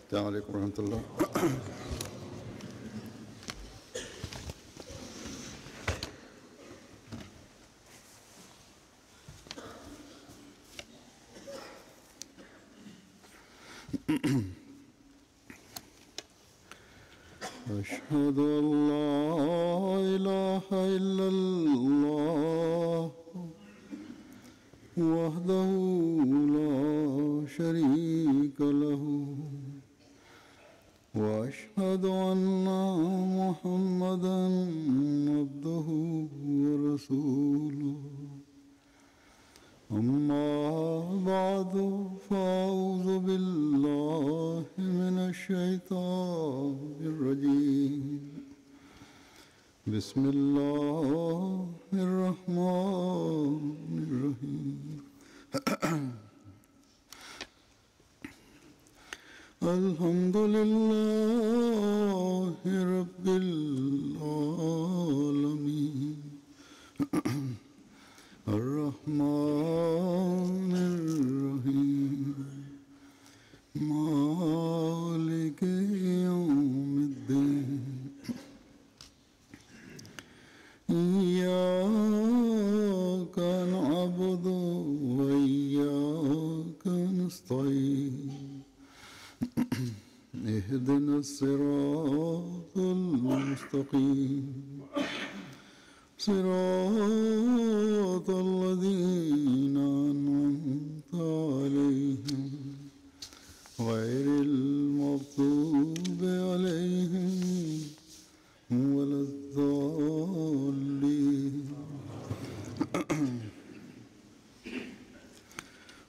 السلام عليكم ورحمة الله. أشهد أن لا إله إلا الله وحده لا شريك له وأشهد أن محمدا عبده ورسوله أما بعد فأعوذ بالله من الشيطان الرجيم بسم الله الرحمن الرحيم الحمد لله رب العالمين الرحمن الرحيم مالك يوم الدين إياك نعبد وإياك نستعين اهدنا الصراط المستقيم صراط الذين أنعمت عليهم غير المغضوب عليهم ولا الضالين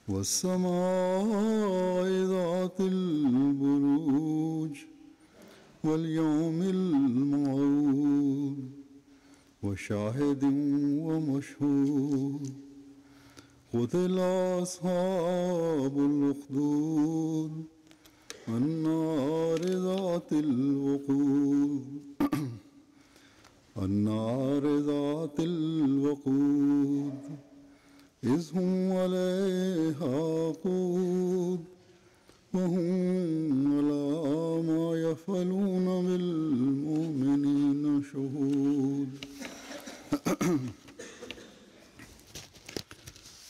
والسماء ذات البروج واليوم الموعود وشاهد ومشهود قتل أصحاب الأخدود النار ذات الوقود النار ذات الوقود إذ هم عليها قود وهم على ما يفعلون بالمؤمنين شهود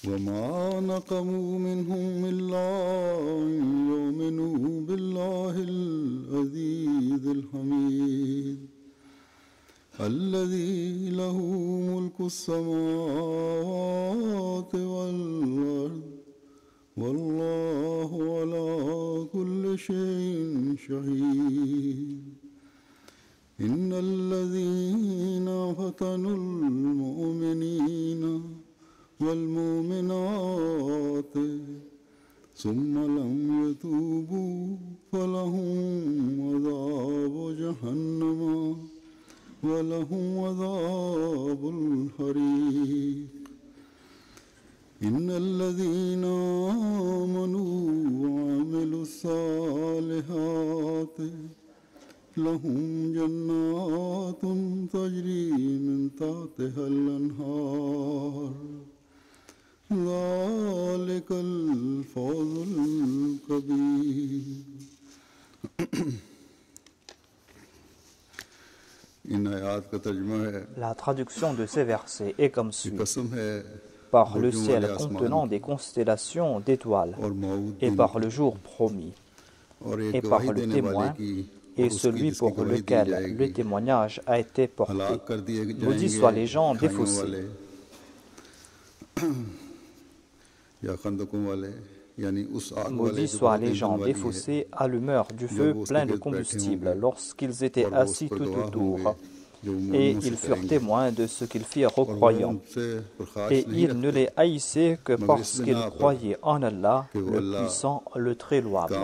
وما نقموا منهم إلا أن يؤمنوا بالله العزيز الحميد الذي له ملك السماوات والأرض والله على كل شيء شهيد إن الذين فتنوا المؤمنين والمؤمنات ثم لم يتوبوا فلهم عذاب جهنم ولهم عذاب الحريق إن الذين آمنوا وعملوا الصالحات لهم جنات تجري من تحتها الأنهار ذلك الفوز الكبير. La traduction de ces versets est comme suit. Par le ciel contenant des constellations d'étoiles, et par le jour promis, et par le témoin, et celui pour lequel le témoignage a été porté. Maudits soient les gens défaussés. Maudits soient les gens défaussés, allumeurs du feu plein de combustible, lorsqu'ils étaient assis tout autour, et ils furent témoins de ce qu'ils firent aux croyants. Et ils ne les haïssaient que parce qu'ils croyaient en Allah, le puissant, le très louable.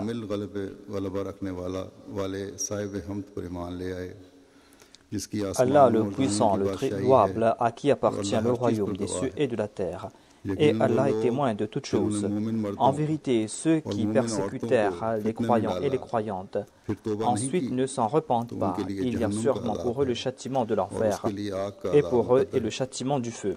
Allah, le puissant, le très louable, à qui appartient le royaume des cieux et de la terre. Et Allah est témoin de toutes choses. En vérité, ceux qui persécutèrent les croyants et les croyantes, ensuite ne s'en repentent pas. Il y a sûrement pour eux le châtiment de l'enfer, et pour eux est le châtiment du feu.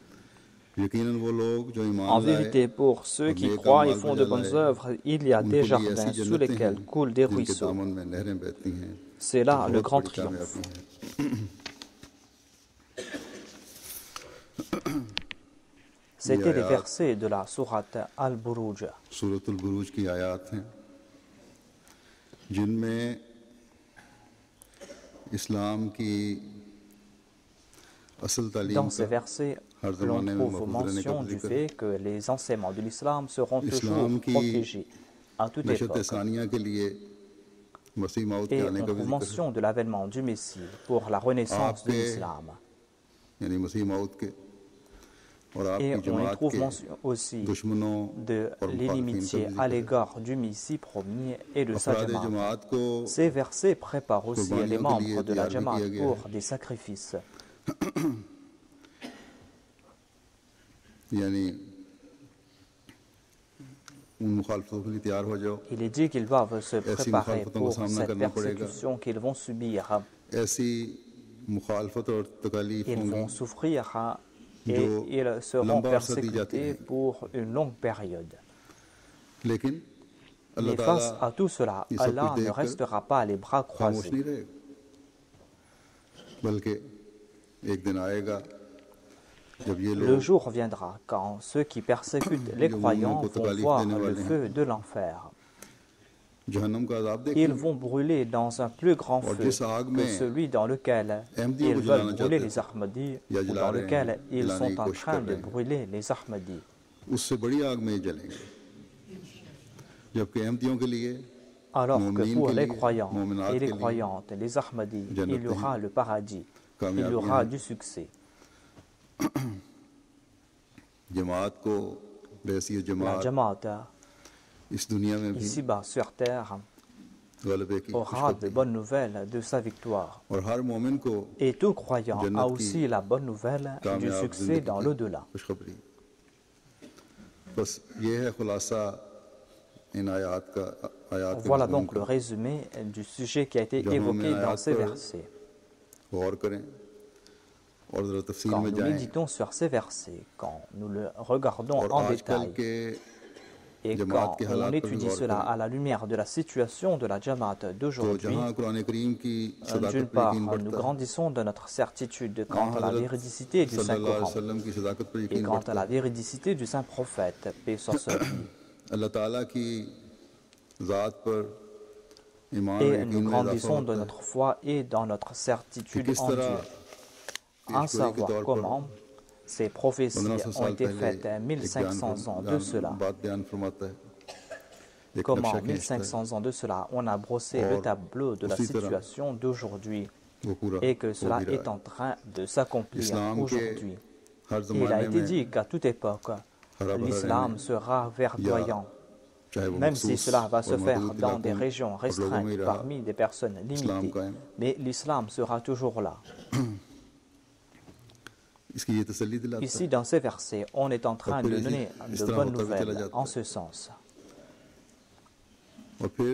यकीनन वो लोग जो ईमान En लाए vérité, pour ceux qui नेक croient et अमाल font बजा de bonnes लाए œuvres, il y a उनके des लिए jardins ऐसी sous जन्नतें हैं lesquels coulent des जिनके ruisseaux. दामन में नहरें बहती हैं C'est ये là le बहुत grand बड़ी triomphe. कामयाबी है C'était les आयात versets de la sourate Al-Buruj. सूरतुल बुरूज की आयत हैं जिनमें इस्लाम की असल तालीम Dans ces का versets, हर l'on ज़माने में trouve महफूज रहने का mention du जिक्र है fait que les enseignements de l'islam seront toujours इस्लाम की protégés à toute नशत époque. सानिया के लिए मसीह मौत के Et आने on का भी trouve जिक्र है mention de l'avènement du Messie pour la renaissance de आपके l'islam. यानी मसीह मौत के और Et आपकी on y जमात trouve के mention aussi दुश्मनों de और मुखालिफिन का l'inimitié भी à जिक्र है l'égard du Messie promis et de sa अफराद जमात. जमात को Ces versets préparent aussi les कुर्बानियों के लिए membres de la तैयार भी Jamaat किया गया pour है des sacrifices. यानी उन मुखालफतों के लिए तैयार हो जाओ Il est dit qu'ils doivent se ऐसी préparer मुखालफतों का pour सामना cette करना पड़ेगा persécution qu'ils vont subir. ऐसी मुखालफत और तकालीफ Ils होंगी vont souffrir et जो ils seront लंबा अरसा दी जाती persécutés रहेंगी pour une longue période. लेकिन अल्लाह Mais face ताला à tout cela, ये सब कुछ Allah ne देखकर restera pas les bras खामोश croisés. नहीं रहेगा बल्कि एक दिन आएगा जब ये Le लोग jour viendra quand ceux qui persécutent les croyants vont voir le feu de l'enfer. जहन्नम का अजाब Ils देखेंगे vont brûler dans un plus grand और feu जिस आग que में celui dans lequel अहमदियों ils को veulent जलाना brûler चाहते les थे Ahmadis या ou जला dans रहे lequel हैं ils जलाने की sont en कोशिश train कर de रहे हैं brûler les Ahmadis. उससे बड़ी आग में जलेंगे जबकि अहमदियों के लिए Alors que मोमिनीन pour के les लिए croyants मोमिनात et के les लिए croyantes, les Ahmadis, il y जन्नतें aura le paradis, il y कामयाबियां aura हैं du succès. जमात को बैसी La जमात Jamaat, इस दुनिया में भी ici-bas sur terre, गलबे की aura खुशखबरी de bonnes nouvelles de sa victoire. और हर मोमिन को Et tout croyant जन्नत a की aussi la bonne nouvelle du कामयाब succès जिंदगी dans की l'au-delà. खुशखबरी बस ये है खुलासा इन आयात का आयात के Voilà मज़मून donc का le résumé du sujet qui a été जब हम évoqué इन dans आयात ces पर versets. गौर करें और ज़रा तफसील Quand में nous जाएं méditons sur ces versets, quand nous le regardons और en आजकल détail, के et जमात quand के on हालात पर भी étudie गौर cela करें à la lumière de la situation de la Jamaat तो d'aujourd'hui, जहाँ कुरान करीम की सदाकत d'une पर part, यकीन nous बढ़ता है grandissons de notre certitude quant वहाँ à la हज़रत véridicité du सल्लल्लाहु अलैहि Saint-Coran वसल्लम की सदाकत पर et यकीन quant à बढ़ता la है véridicité du Saint-Prophète, paix sur lui. अल्लाह ताला की ज़ात पर ईमान और Et यकीन nous में इजाफा grandissons de होता है notre foi et dans notre कि certitude किस en तरह Dieu. À पेशगोई के savoir तौर पर comment ces prophéties 1500 ont साल été पहले faites एक 1500 ans de cela. बात बयान फरमाता है एक Comment नक्शा खींचता है 1500 ans de cela, on a brossé le और tableau de la उसी तरह situation d'aujourd'hui वो पूरा et que हो cela भी रहा est en train de s'accomplir इस्लाम के aujourd'hui. हर Et il a ज़माने été में dit qu'à toute époque, हरा भरा l'islam रहने sera verdoyant, चाहे वो même si मखसूस cela va se और faire महदूद dans des इलाकों régions और लोगों में ही restreintes रहा parmi des personnes इस्लाम limitées. कायम Mais l'islam sera toujours là. इसकी ये तसल्ली दिलाता है Ici, dans ces versets, on est en train de फिर donner इस de तरह bonnes होता भी चला nouvelles जाता en है ce sens. और फिर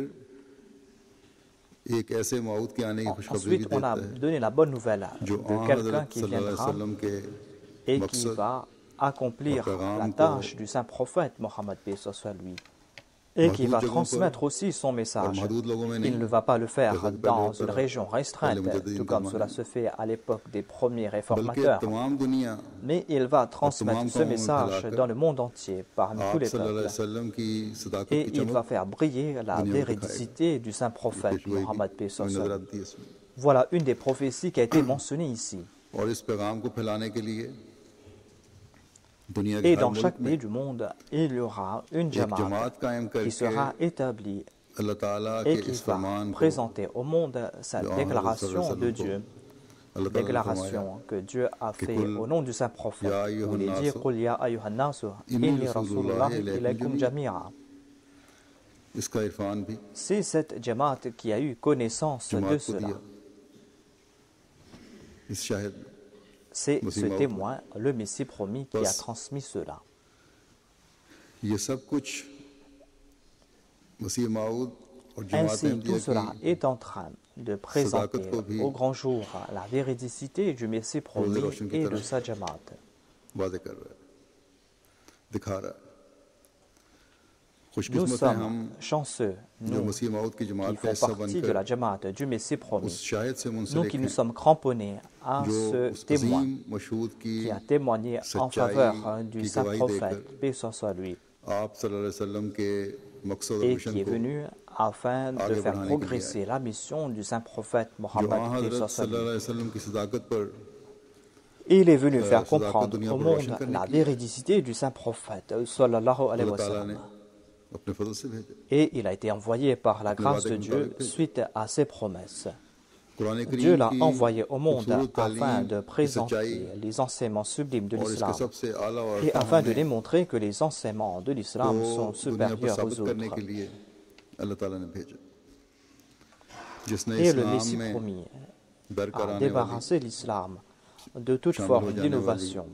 एक ऐसे मौत के आने की खुशखबरी भी Ensuite, on a देता है donné la bonne nouvelle जो de आन quelqu'un हज़रत qui सल्लल्लाहु अलैहि viendra वसल्लम के et qui मकसद va accomplir और पैगाम la को tâche du saint prophète Mohammed paix soit lui et qui महदूद va जगहों पर transmettre aussi son और message. महदूद लोगों में Il नहीं ne va pas le faire जैसा कि पहले dans होता une रहा région पहले restreinte, मुजद्दिदीन tout के comme ज़माने cela में se fait à l'époque des premiers बल्कि réformateurs, तमाम दुनिया mais il va transmettre ce qawm message फैलाकर dans le monde entier parmi tous आप les सल्लल्लाहु अलैहि peuples. वसल्लम की सदाकत Et की il va चमक faire briller la दुनिया में véridicité du saint prophète पेशगोई की Mohammed paix हमें soit नजर lui. आती है इसमें Voilà une des prophéties qui a été mentionnée ici. और इस पैगाम को फैलाने के लिए दुनिया के Et हर dans मुल्क chaque में pays du monde, il y aura une एक jamaat जमात कायम qui करके sera établie अल्लाह ताला et के qui इस va फरमान को présenter au monde cette जो आन हज़रत déclaration सल्लल्लाहु de अलैहि Dieu, वसल्लम को अल्लाह ताला ने फरमाया déclaration que Dieu a कि fait कुल au nom du saint prophète. या Où il est dit अय्युहन्नास قُلْ يَا أَيُّهَا النَّاسُ إِنِّي إِنِّي رَسُولُ رَسُولُ اللَّهِ اللَّهِ إِلَيْكُمْ إِلَيْكُمْ جَمِيعًا. इसका इरफान भी C'est cette jamaat qui a eu connaissance de जमात को cela. दिया इस शाहिद ने C'est Messie ce Maud. témoin, le Messie promis, qui a Bas. transmis cela. ये सब कुछ मसीह माऊद और जमात Ainsi, अहमदिया tout cela की est en train de présenter को भी au grand jour la véridicité du Messie promis रोशन की et तरह de sa jamaat. वादे कर रहा है दिखा रहा है। Nous खुशकिस्मत हैं sommes हम chanceux, जो nous मसीह मौद की qui जमात का font हिस्सा partie de बनकर la Jamaat du Messie उस promis, शाहिद से nous मुंसलिक qui nous हैं sommes cramponnés à जो ce उस témoin अजीम मशहूद की qui a témoigné en सच्चाई faveur du की saint गवाही prophète, देकर paix soit lui, आप सल्लल्लाहु अलैहि वसल्लम के मकसद और et मिशन qui est को venu afin de आगे faire बढ़ाने के लिए आए, progresser la mission du saint prophète जो Mohammed, आ paix हजरत soit lui. सल्लल्लाहु अलैहि वसल्लम की सदाकत पर Il est venu faire सदाकत comprendre दुनिया au पर monde रोशन करने la के लिए आए। véridicité du saint prophète, sallallahu alayhi अल्लाह wa ताला ने sallam. अपने फजल से भेजा। Et il a été envoyé par la अपने grâce वादे de के Dieu मुताबिक भेजा। suite à ses promesses. कुरान Dieu करीम l'a की envoyé au monde खूबसूरत afin तालीम de की présenter सच्चाई les enseignements sublimes de और इसके l'islam सबसे आला और et अरफा afin de होने démontrer que les enseignements de l'islam को sont दुनिया पर supérieurs साबित aux करने autres. के लिए अल्लाह ताला ने भेजा, जिसने Et le इस्लाम Messie में promis दरकार a आने वाली débarrassé l'islam de toute शामिल हो forme जाने वाली d'innovation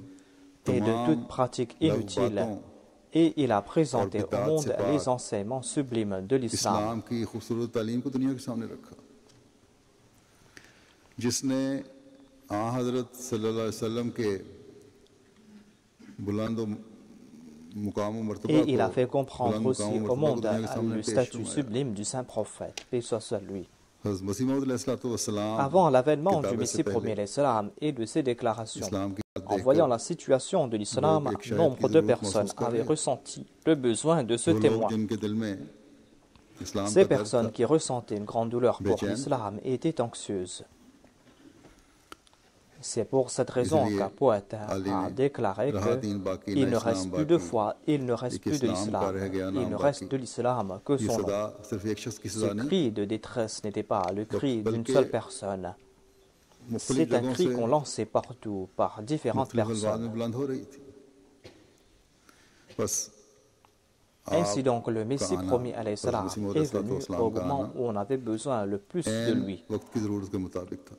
et de तमाम toute pratique लघु inutile, बातों et il a présenté au बिदअत monde से पाक les enseignements sublimes de l'islam. इस्लाम की खूबसूरत तालीम को दुनिया के सामने रखा, जिसने आ हजरत सल्लल्लाहु अलैहि वसल्लम के बुलंद मुकाम व मर्तबा Et il a को fait comprendre बुलंद aussi मुकाम व au मर्तबा को monde दुनिया के सामने le पेश statut फरमाया। sublime du saint prophète, paix soit sur lui. हज़रत मसीह मौऊद अलैहिस्सलाम Avant l'avènement du किताबे से Messie पहले premier l'Islam et de ses déclarations, इस्लाम की बात en देखकर voyant la situation de l'islam, लोग एक शायद nombre की de जरूरत personnes महसूस कर avaient रहे हैं। ressenti le besoin de ce वो लोग témoin. जिनके दिल में इस्लाम Ces का दर्द personnes था, qui ressentaient une grande douleur pour Béchène. l'islam étaient anxieuses. C'est pour cette raison इसलिए qu'un poète अली a ने déclaré रहा दीन बाकी qu'il न ne इस्लाम reste plus de बाकी, foi, il ne reste एक plus de इस्लाम का l'islam, रह गया il नाम ne बाकी। reste de l'islam que ये son nom. सदा सिर्फ एक शख्स की Ce सदा नहीं, cri de détresse n'était pas le cri d'une बल्कि seule personne. मुख्तलिफ C'est un जगहों cri से qu'on lançait partout par différentes मुख्तलिफ अल्फाज personnes. में बुलंद हो रही थी। बस Ainsi donc, le Messie आना, promis alayhi salam हज़रत मसीह est venu मौऊद au का moment आना où on avait besoin le plus de ऐन lui. वक्त की जरूरत के मुताबिक था।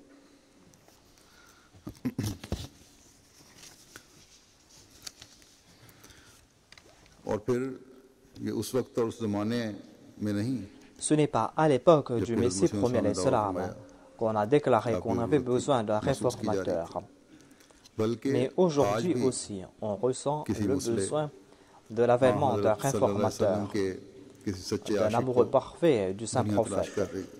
और फिर ये उस वक्त और उस जमाने में नहीं, Ce n'est pas à l'époque du Puis, Messie Monsieur promis alayhi Sallallahu salam alayhi wa qu'on a déclaré Ah, qu'on puis, avait vous- besoin d'un महसूस की जा रही réformateur. थी। बल्कि Mais आज aujourd'hui भी aussi, on ressent किसी le मुस्लिम besoin de l'avènement d'un हज़रत सल्लल्लाहु अलैहि वसल्लम réformateur, के किसी सच्चे d'un आशिक amoureux को parfait du saint दुनिया तलाश prophète. कर रही है।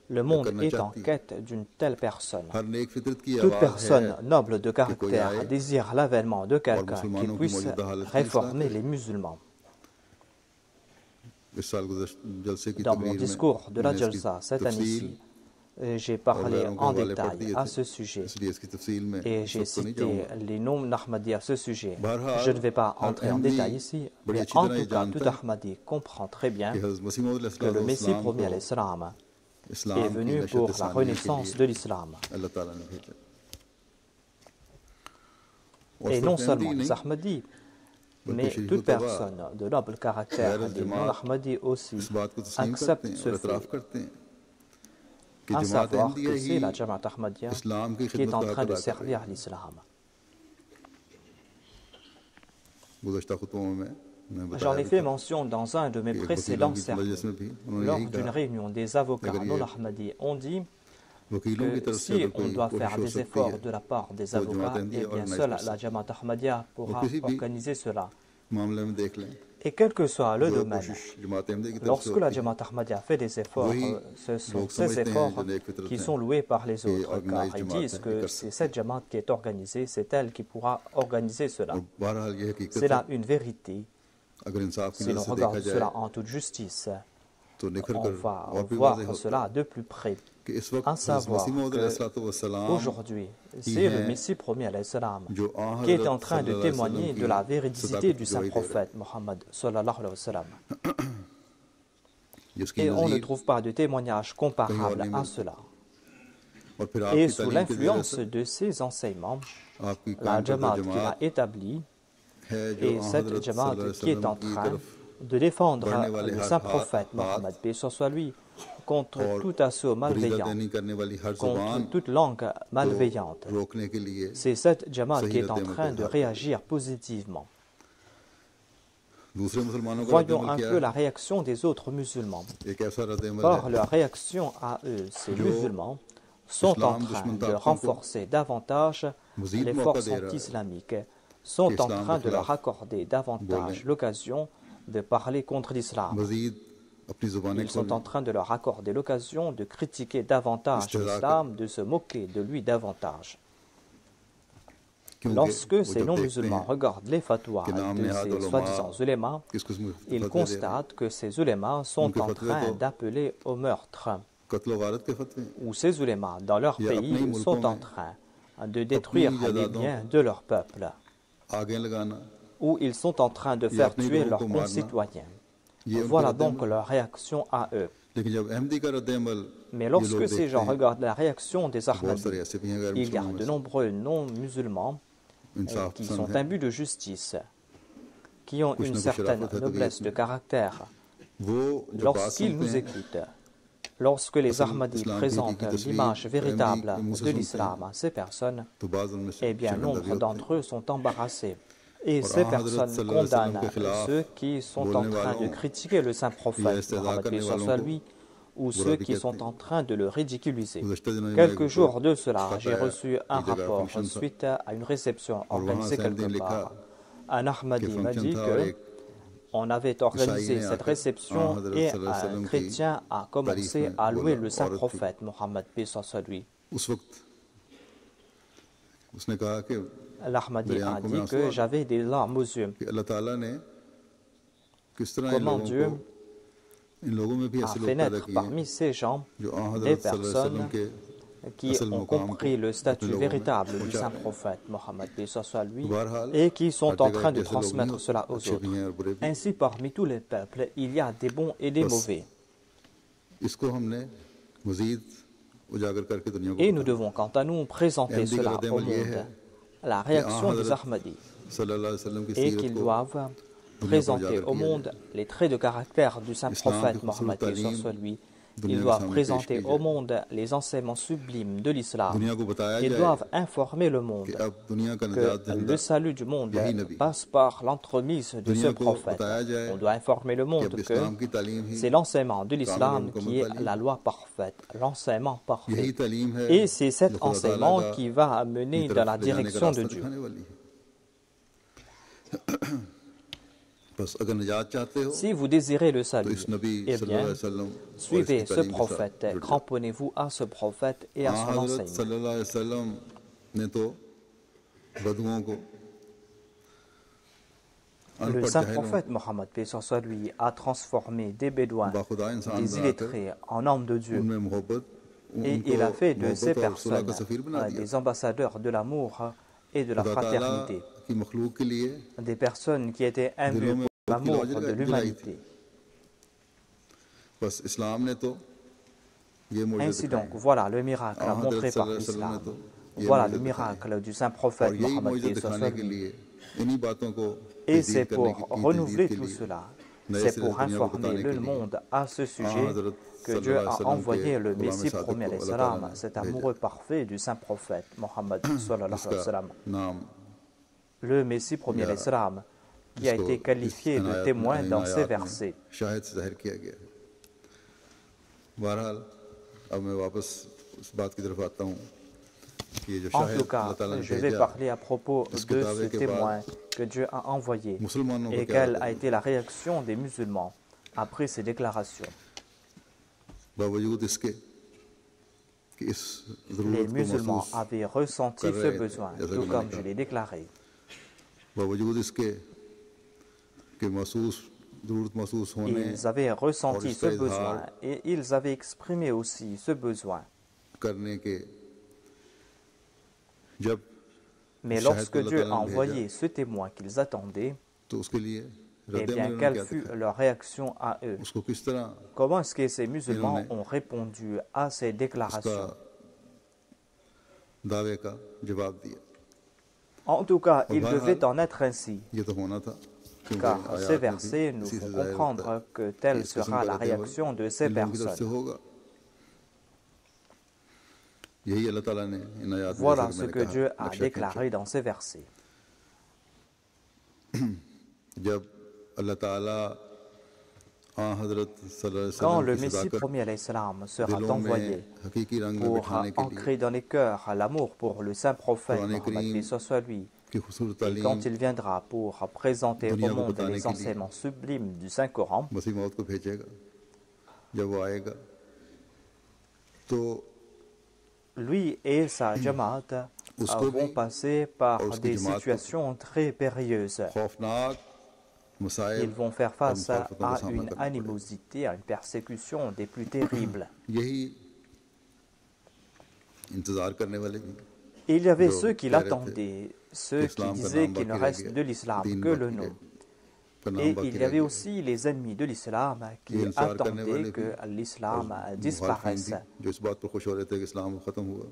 Le monde करना est en चाहती है। quête d'une telle personne. हर नेक फितरत की Toute आवाज़ personne है noble de कि कोई caractère आए désire l'avènement de quelqu'un qui मुसलमानों की puisse मौजूदा हालत की réformer इस्लाह les musulmans. इस साल जलसे की Dans mon तकरीर discours de में la मैंने इसकी Jalsa cette तफसील année-ci, j'ai और parlé गैरों के en हवाले पढ़ détail दिए à थे, ce sujet इसलिए इसकी तफसील में et j'ai सब तो नहीं cité जाऊंगा। les noms d'Ahmadi à ce sujet. बहरहाल, Je ne vais pas हर entrer en Ahmadi détail ici, बड़ी mais अच्छी en तरह ये tout cas, जानता tout है Ahmadi comprend très bien कि हज़रत मसीह मौऊद que le Messie अलैहिस्सलाम promis को alayhi salam इस्लाम est की venu नशत pour la सानी के renaissance लिए de l'islam. अल्लाह ताला ने भेजा। और Et सिर्फ non अहमदी seulement नहीं, les Ahmadis, mais शरीफ toute तबा personne de noble caractère, गैर des जमात non-Ahmadis aussi, इस बात को तस्लीम करते acceptent हैं ce और fait, इतराफ़ करते हैं कि à जमात savoir अहमदिया que ही c'est la Jamaat Ahmadiyya इस्लाम की qui est खिदमत en का train हक de अदा कर रही servir है। l'islam. गुज़श्ता खुतबों में मैं J'en बताया ai भी fait था mention dans un de mes कि précédents वकीलों की sermons. मजलिस में भी उन्होंने Lors यही d'une कहा, réunion des avocats अगर ये non-Ahmadis, on dit वकीलों की que तरफ से si अगर on कोई doit कोशिश faire हो des सकती efforts है de la part des तो जमात avocats, Ahmadiyya eh bien organize seule कर la सकती Jamaat Ahmadiyya pourra किसी भी organiser cela. मामले में देख लें, Et quel que soit le जो domaine, कोशिश जमात अहमदिया की तरफ से lorsque la होती है, Jamaat Ahmadiyya fait des efforts, वही ce sont लोग ces समझते हैं efforts जो नेक फितरत qui हैं sont loués par les कि autres, car ऑर्गेनाइज ils जमात disent है, ये que कर c'est सकती cette Jamaat qui est organisée, c'est elle qui pourra organiser cela. है। और बहरहाल ये हकीकत C'est है, là une vérité. अगर इंसाफ की Si नजर l'on से देखा regarde जाए cela en toute justice, तो निखर on कर va और भी वाज़ेह voir होता cela है de plus près. कि इस वक्त À हज़रत savoir मसीह मौऊद que अलैहिस्सलाम aujourd'hui, c'est le Messie promis alayhi salam जो आ qui est हज़रत en train de सल्लल्लाहु अलैहि témoigner वसल्लम de la की véridicité सदाकत du की saint गवाही दे रहा है, prophète Mohammed sallallahu alayhi wa sallam. जिसकी Et on ne Nazir trouve pas de témoignage comparable नहीं à मिलती। cela. और फिर Et आपकी sous तालीम के ज़रिए l'influence से de ces enseignements, आपकी la कायम करदा Jamaat qu'il a जमात établie है जो et आ cette हज़रत Jamaat सल्लल्लाहु अलैहि qui est वसल्लम en की train तरफ de défendre बढ़ने वाले le हर saint हाथ prophète Mohammed, paix soit lui, contre और tout assaut malveillant, फरीदादेनी करने वाली हर contre जुबान toute langue को malveillante. रोकने के लिए C'est cette Jamaat सही qui est en रद्द-ए-अमल train का de इजहार réagir positivement. दूसरे मुसलमानों का Voyons रद्द-ए-अमल un क्या peu है? la réaction des autres musulmans. एक ऐसा रद्द-ए-अमल Or, है leur réaction à eux, ces जो musulmans, sont en इस्लाम train दुश्मन de ताकतों को renforcer davantage मज़ीद les मौका forces दे रहा है anti-islamiques, sont en train de leur accorder davantage l'occasion de parler contre l'islam. Ils sont en train de leur accorder l'occasion de critiquer davantage l'islam, de se moquer de lui davantage. Lorsque ces non-musulmans regardent les fatwas de ces soi-disant ulémas, ils constatent que ces ulémas sont en train d'appeler au meurtre, ou ces ulémas dans leur pays sont en train de détruire les biens de leur peuple, ou ils sont en train de faire tuer leurs concitoyens. Voilà donc leur réaction à eux. Mais lorsque ces gens regardent la réaction des Ahmadis, il y a de nombreux non-musulmans qui sont imbus de justice, qui ont une certaine noblesse de caractère. Lorsqu'ils nous écoutent, lorsque les Ahmadis présentent l'image véritable de l'islam à ces personnes, eh bien, nombre d'entre eux sont embarrassés. Et ces personnes condamnent ceux qui sont en train de critiquer le saint prophète, Mohammed soit lui, ou ceux qui sont en train de le ridiculiser. Quelques jours de cela, j'ai reçu un rapport suite à une réception organisée quelque part. Un Ahmadi m'a dit qu'on avait organisé cette réception et un chrétien a commencé à louer le saint prophète, Mohammed soit lui. L'Ahmadi a dit que j'avais des larmes aux yeux. Comment Dieu a fait naître parmi ces gens des personnes qui ont compris le statut véritable du saint prophète Mohammed soit lui et qui sont en train de transmettre cela aux autres. Ainsi, parmi tous les peuples, il y a des bons et des mauvais. Et nous devons, quant à nous, présenter cela au monde, la réaction des Ahmadis, et qu'ils doivent présenter au monde les traits de caractère du saint prophète Mohammed soit lui. Ils doivent présenter au monde les enseignements sublimes de l'islam. Ils doivent informer le monde que le salut du monde passe par l'entremise de ce prophète. On doit informer le monde que c'est l'enseignement de l'islam qui est la loi parfaite, l'enseignement parfait. Et c'est cet enseignement qui va amener dans la direction de Dieu. Si vous désirez le salut, eh bien, suivez ce prophète, cramponnez-vous à ce prophète et à son enseignement. Le saint prophète Mohammed soit lui a transformé des bédouins, des illettrés en hommes de Dieu, et il a fait de ces personnes des ambassadeurs de l'amour et de la fraternité, des personnes qui étaient imbues pour l'amour de l'humanité. Ainsi donc, voilà le miracle montré par l'islam. Voilà le miracle du saint prophète Mohammed. Et c'est pour renouveler tout cela, c'est pour informer le monde à ce sujet que Dieu a envoyé le Messie premier, cet amoureux parfait du saint prophète Mohammed. Le Messie premier, qui a été qualifié de témoin dans ces versets. En tout cas, je vais parler à propos de ce témoin que Dieu a envoyé et quelle a été la réaction des musulmans après ces déclarations. Les musulmans avaient ressenti ce besoin, tout comme je l'ai déclaré. Ils avaient ressenti ce besoin et ils avaient exprimé aussi ce besoin. Mais lorsque Dieu a envoyé ce témoin qu'ils attendaient, eh bien, quelle fut leur réaction à eux? Comment est-ce que ces musulmans ont répondu à ces déclarations? En tout cas, il devait en être ainsi, car ces versets nous font comprendre que telle sera la réaction de ces personnes. Voilà ce que Dieu a déclaré dans ces versets. Quand le Messie premier sera envoyé pour ancrer dans les cœurs l'amour pour le saint prophète Mohammed soit lui, की खूबसूरत Et quand तालीम il viendra pour présenter au दुनिया को monde बताने les के लिए enseignements sublimes du Saint-Coran, मसीह मौद को भेजेगा। जब वो आएगा तो lui et sa Jamaat उसको भी vont passer और par उसकी des जमात को situations très périlleuses. खौफनाक Ils मसाइल vont faire और face मुखालफतों का à सामना une करना पड़ेगा। animosité, à une persécution des plus terribles. यही इंतजार करने वाले भी Et il y avait जो ceux qui कह रहे थे l'attendaient, ceux qui इस्लाम का disaient नाम qu'il ne बाकी रह reste गया, de l'islam दीन que le बाकी रह nom. गया, का नाम Et बाकी il y रह avait गया। aussi les ennemis de l'islam ये qui इंतजार करने attendaient वाले भी que और l'islam मुखालफिन disparaisse. भी जो इस बात पर खुश हो रहे थे कि इस्लाम खत्म हुआ।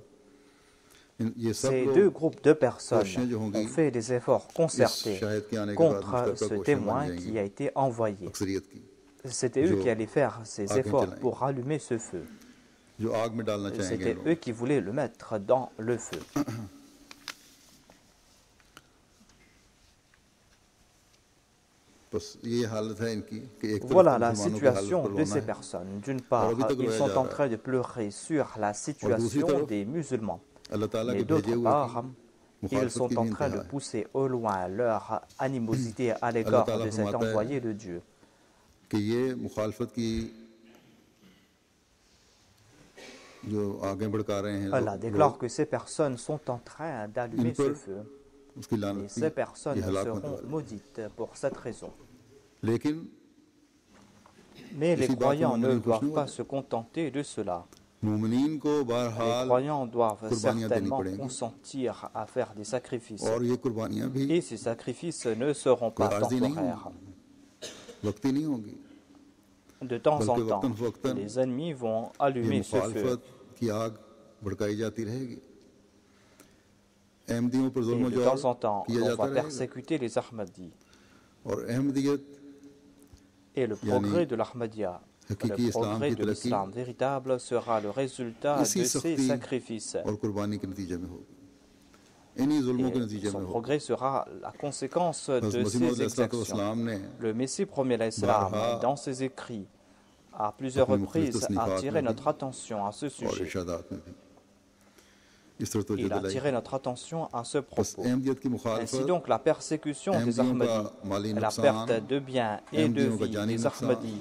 ये सब Ces लोग deux groupes de personnes कोशिशें जो होंगी ont fait des efforts इस concertés शाहिद के आने के बाद contre मुश्तरका ce कोशिशें बन témoin जाएंगी qui a été envoyé. अक्सरियत की C'était eux जो qui allaient faire ces आगे efforts चलाएंगे, pour allumer ce feu. जो आग में डालना चाहेंगे C'était लोग। eux qui voulaient le mettre dans le feu. बस ये हालत है इनकी कि एक तरफ Voilà तो la मुसलमानों की हालत situation पर de रोना ces है personnes. D'une और part, अभी तक ils रोया sont जा en रहा train है de pleurer sur la और दूसरी situation तरफ des musulmans. अल्लाह ताला के Mais भेजे d'autre हुए part, की ils मुखालफत sont की en भी train de इंतहा है। pousser au loin leur animosité à अल्लाह l'égard ताला de cet फरमाता है envoyé de Dieu. कि ये मुखालफत की जो आगे भड़का रहे हैं Allah लोग déclare que ces personnes sont en train इन d'allumer ce पर feu. उसकी Et लानत ces भी personnes ये हलाक होने seront वाले हैं। maudites pour cette raison. लेकिन Mais les इसी बात में croyants ne मोमिनीन खुश doivent नहीं pas होते। se contenter de cela. मोमिनीन को Les बहरहाल croyants doivent कुर्बानियां देनी certainement पड़ेंगी consentir à faire des sacrifices. और ये कुर्बानियां भी Et ces sacrifices ne seront कोई pas आर्जी नहीं temporaires. होंगी, वक्ती नहीं होंगी, De temps en बल्कि temps, वक्तन फवक्तन les ennemis vont ये allumer ce feu. मुखालफत की आग भड़काई जाती रहेगी। अहमदियों पर Et जुल्म de जो temps en temps, किया on जाता va रहेगा persécuter les Ahmadis. और Ahmadiyyat Et le progrès de l'Ahmadiyya, हकीकी le इस्लाम progrès की de तरक्की l'islam véritable sera le résultat de इसी ces सख्ती sacrifices. और कुर्बानी के नतीजे में होगी, इन्हीं जुल्मों के Et नतीजे son में होगी। progrès sera la conséquence de मसीह ces मौद exactions. अलैहिस्सलाम ने Le Messie premier l'Islam, बारहा dans ses écrits, à plusieurs अपनी मुख्तलिफ reprises, a तसनीफात attiré में भी notre attention à ce और sujet. इरशादात में भी इस तरह तो Il a दिलाई। attiré notre attention à ce बस propos. अहमदियत की Ainsi मुखालफत donc, la persécution des अहमदियों का Ahmadis, माली la नुकसान, perte de biens et de अहमदियों का vie जानी des नुकसान, Ahmadis,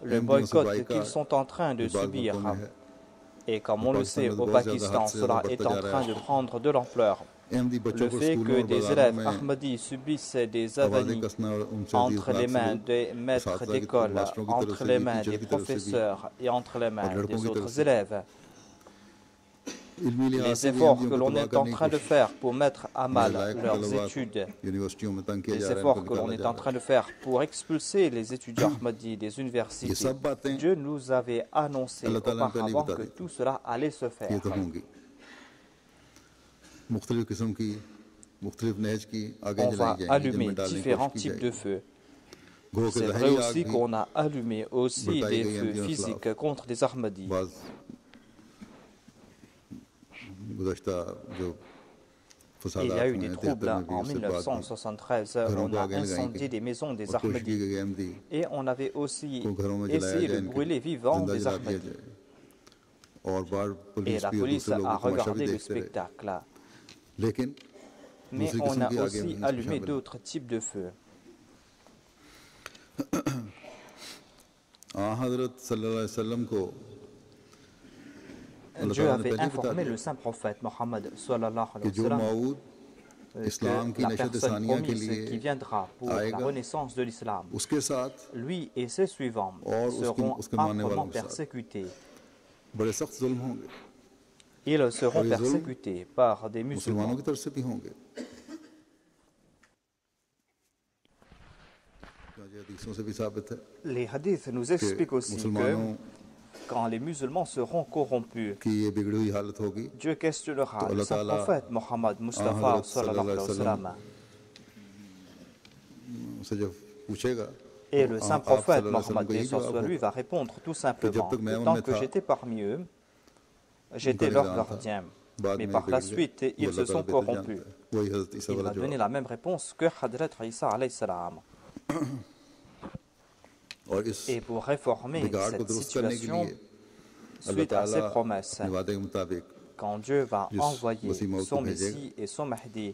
le अहमदियों से boycott boycott qu'ils sont en train de जो बाद subir, मुल्कों में है, et comme on le Pakistan sait में तो au बहुत ज़्यादा Pakistan, हद से cela ज़्यादा est बढ़ता en जा रहा train है de आजकल। prendre de l'ampleur. अहमदी बच्चों Le को fait स्कूलों que और des बाजारों élèves में Ahmadis subissent des आवाज़ें avanies कसना और उनसे entre les अखलाक mains सलूक des maîtres असातिज़ा की d'école, मास्टरों की तरफ entre से les भी, mains टीचर des की तरफ से भी professeurs et entre les और mains लड़कों des की तरफ autres से élèves. इल्मी लिहाज Les से भी efforts अहमदियों que को l'on तबाह est en करने की train de कोशिश faire pour mettre à mal लायक leurs तलबा études, यूनिवर्सिटियों में तंग किया les जा रहा है, efforts इनको que l'on निकाला est जा en रहा train de faire pour expulser les étudiants Ahmadis des है। ये universités, सब बातें Dieu nous avait annoncé अल्लाह ताला ने पहले ही auparavant बता que दी थी, tout cela allait se ये faire. तो होंगी। मुख्तलिफ किस्म की मुख्तलिफ नहज की आगे On जलाई va जाएंगी, allumer जिनमें डालने की différents कोशिश की types de जाएगी। feux. गो के C'est vrai ज़ाहिरी आग aussi भी qu'on a allumé aussi भड़काई des गई feux अहमदियों के physiques खिलाफ। contre les Ahmadis. बाज़ गुज़श्ता जो Et il y फसादात a eu हुए des हैं 73 troubles में भी, en उससे बाद भी 1973. घरों On को a आगे लगाई incendié गई des maisons des और कोशिश की Ahmadis. गई कि Ahmadi Et on avait aussi को घरों में जलाया essayé जाए, de इनके brûler vivants जिंदा des जला दिया Ahmadis. जाए और बार Et पुलिस la भी और police दूसरे लोग a भी तमाशा भी regardé le देखते रहे। spectacle. लेकिन Mais दूसरी on किस्म a की आगे aussi भी इसमें allumé शामिल है। d'autres types de feux. हज़रत सल्लल्लाहु अलैहि वसल्लम को अल्लाह Dieu ताला ने avait पहले ही बता informé दिया le saint prophète Mohammed sallallahu कि alayhi जो wa sallam मऊद इस्लाम que की la नशत personne सानिया के promise लिए qui viendra pour la आएगा, renaissance de l'islam, उसके साथ lui et ses suivants और seront उसके मानने वालों âprement के साथ persécutés. बड़े सख्त जुल्म होंगे, Ils seront और ये जुल्म persécutés par des मुसलमानों musulmans. की तरफ से भी होंगे। हदीसों से भी साबित है Les hadiths nous कि expliquent aussi que मुसलमानों quand les musulmans seront corrompus, की ये बिगड़ी हुई हालत होगी Dieu questionnera तो le अल्लाह saint ताला prophète Mohammed Mustafa हज़रत sallallahu सल्लल्लाहु alayhi wa अलैहि sallam. उसे जब पूछेगा Et तो le saint आप prophète सल्लल्लाहु अलैहि वसल्लम Mohammed को यही bien sûr, जवाब soit lui होगा va répondre tout simplement जब तक मैं que tant उनमें que था, j'étais parmi eux, j'étais उनका leur निगरान था, gardien. बाद Mais में par बिगड़ la गया, suite, वो ils se अल्लाह ताला sont बेहतर corrompus. जानता है। वही हज़रत ईसा Il वाला m'a donné जवाब la même réponse que Hadrat Isa alayhi salam. और इस Et pour réformer बिगाड़ को cette दुरुस्त करने के situation, लिए अल्लाह suite à ताला ses promesses, अपने वादे के मुताबिक quand Dieu va जिस envoyer मसीह मौद son को भेजेगा, Messie et son Mahdi,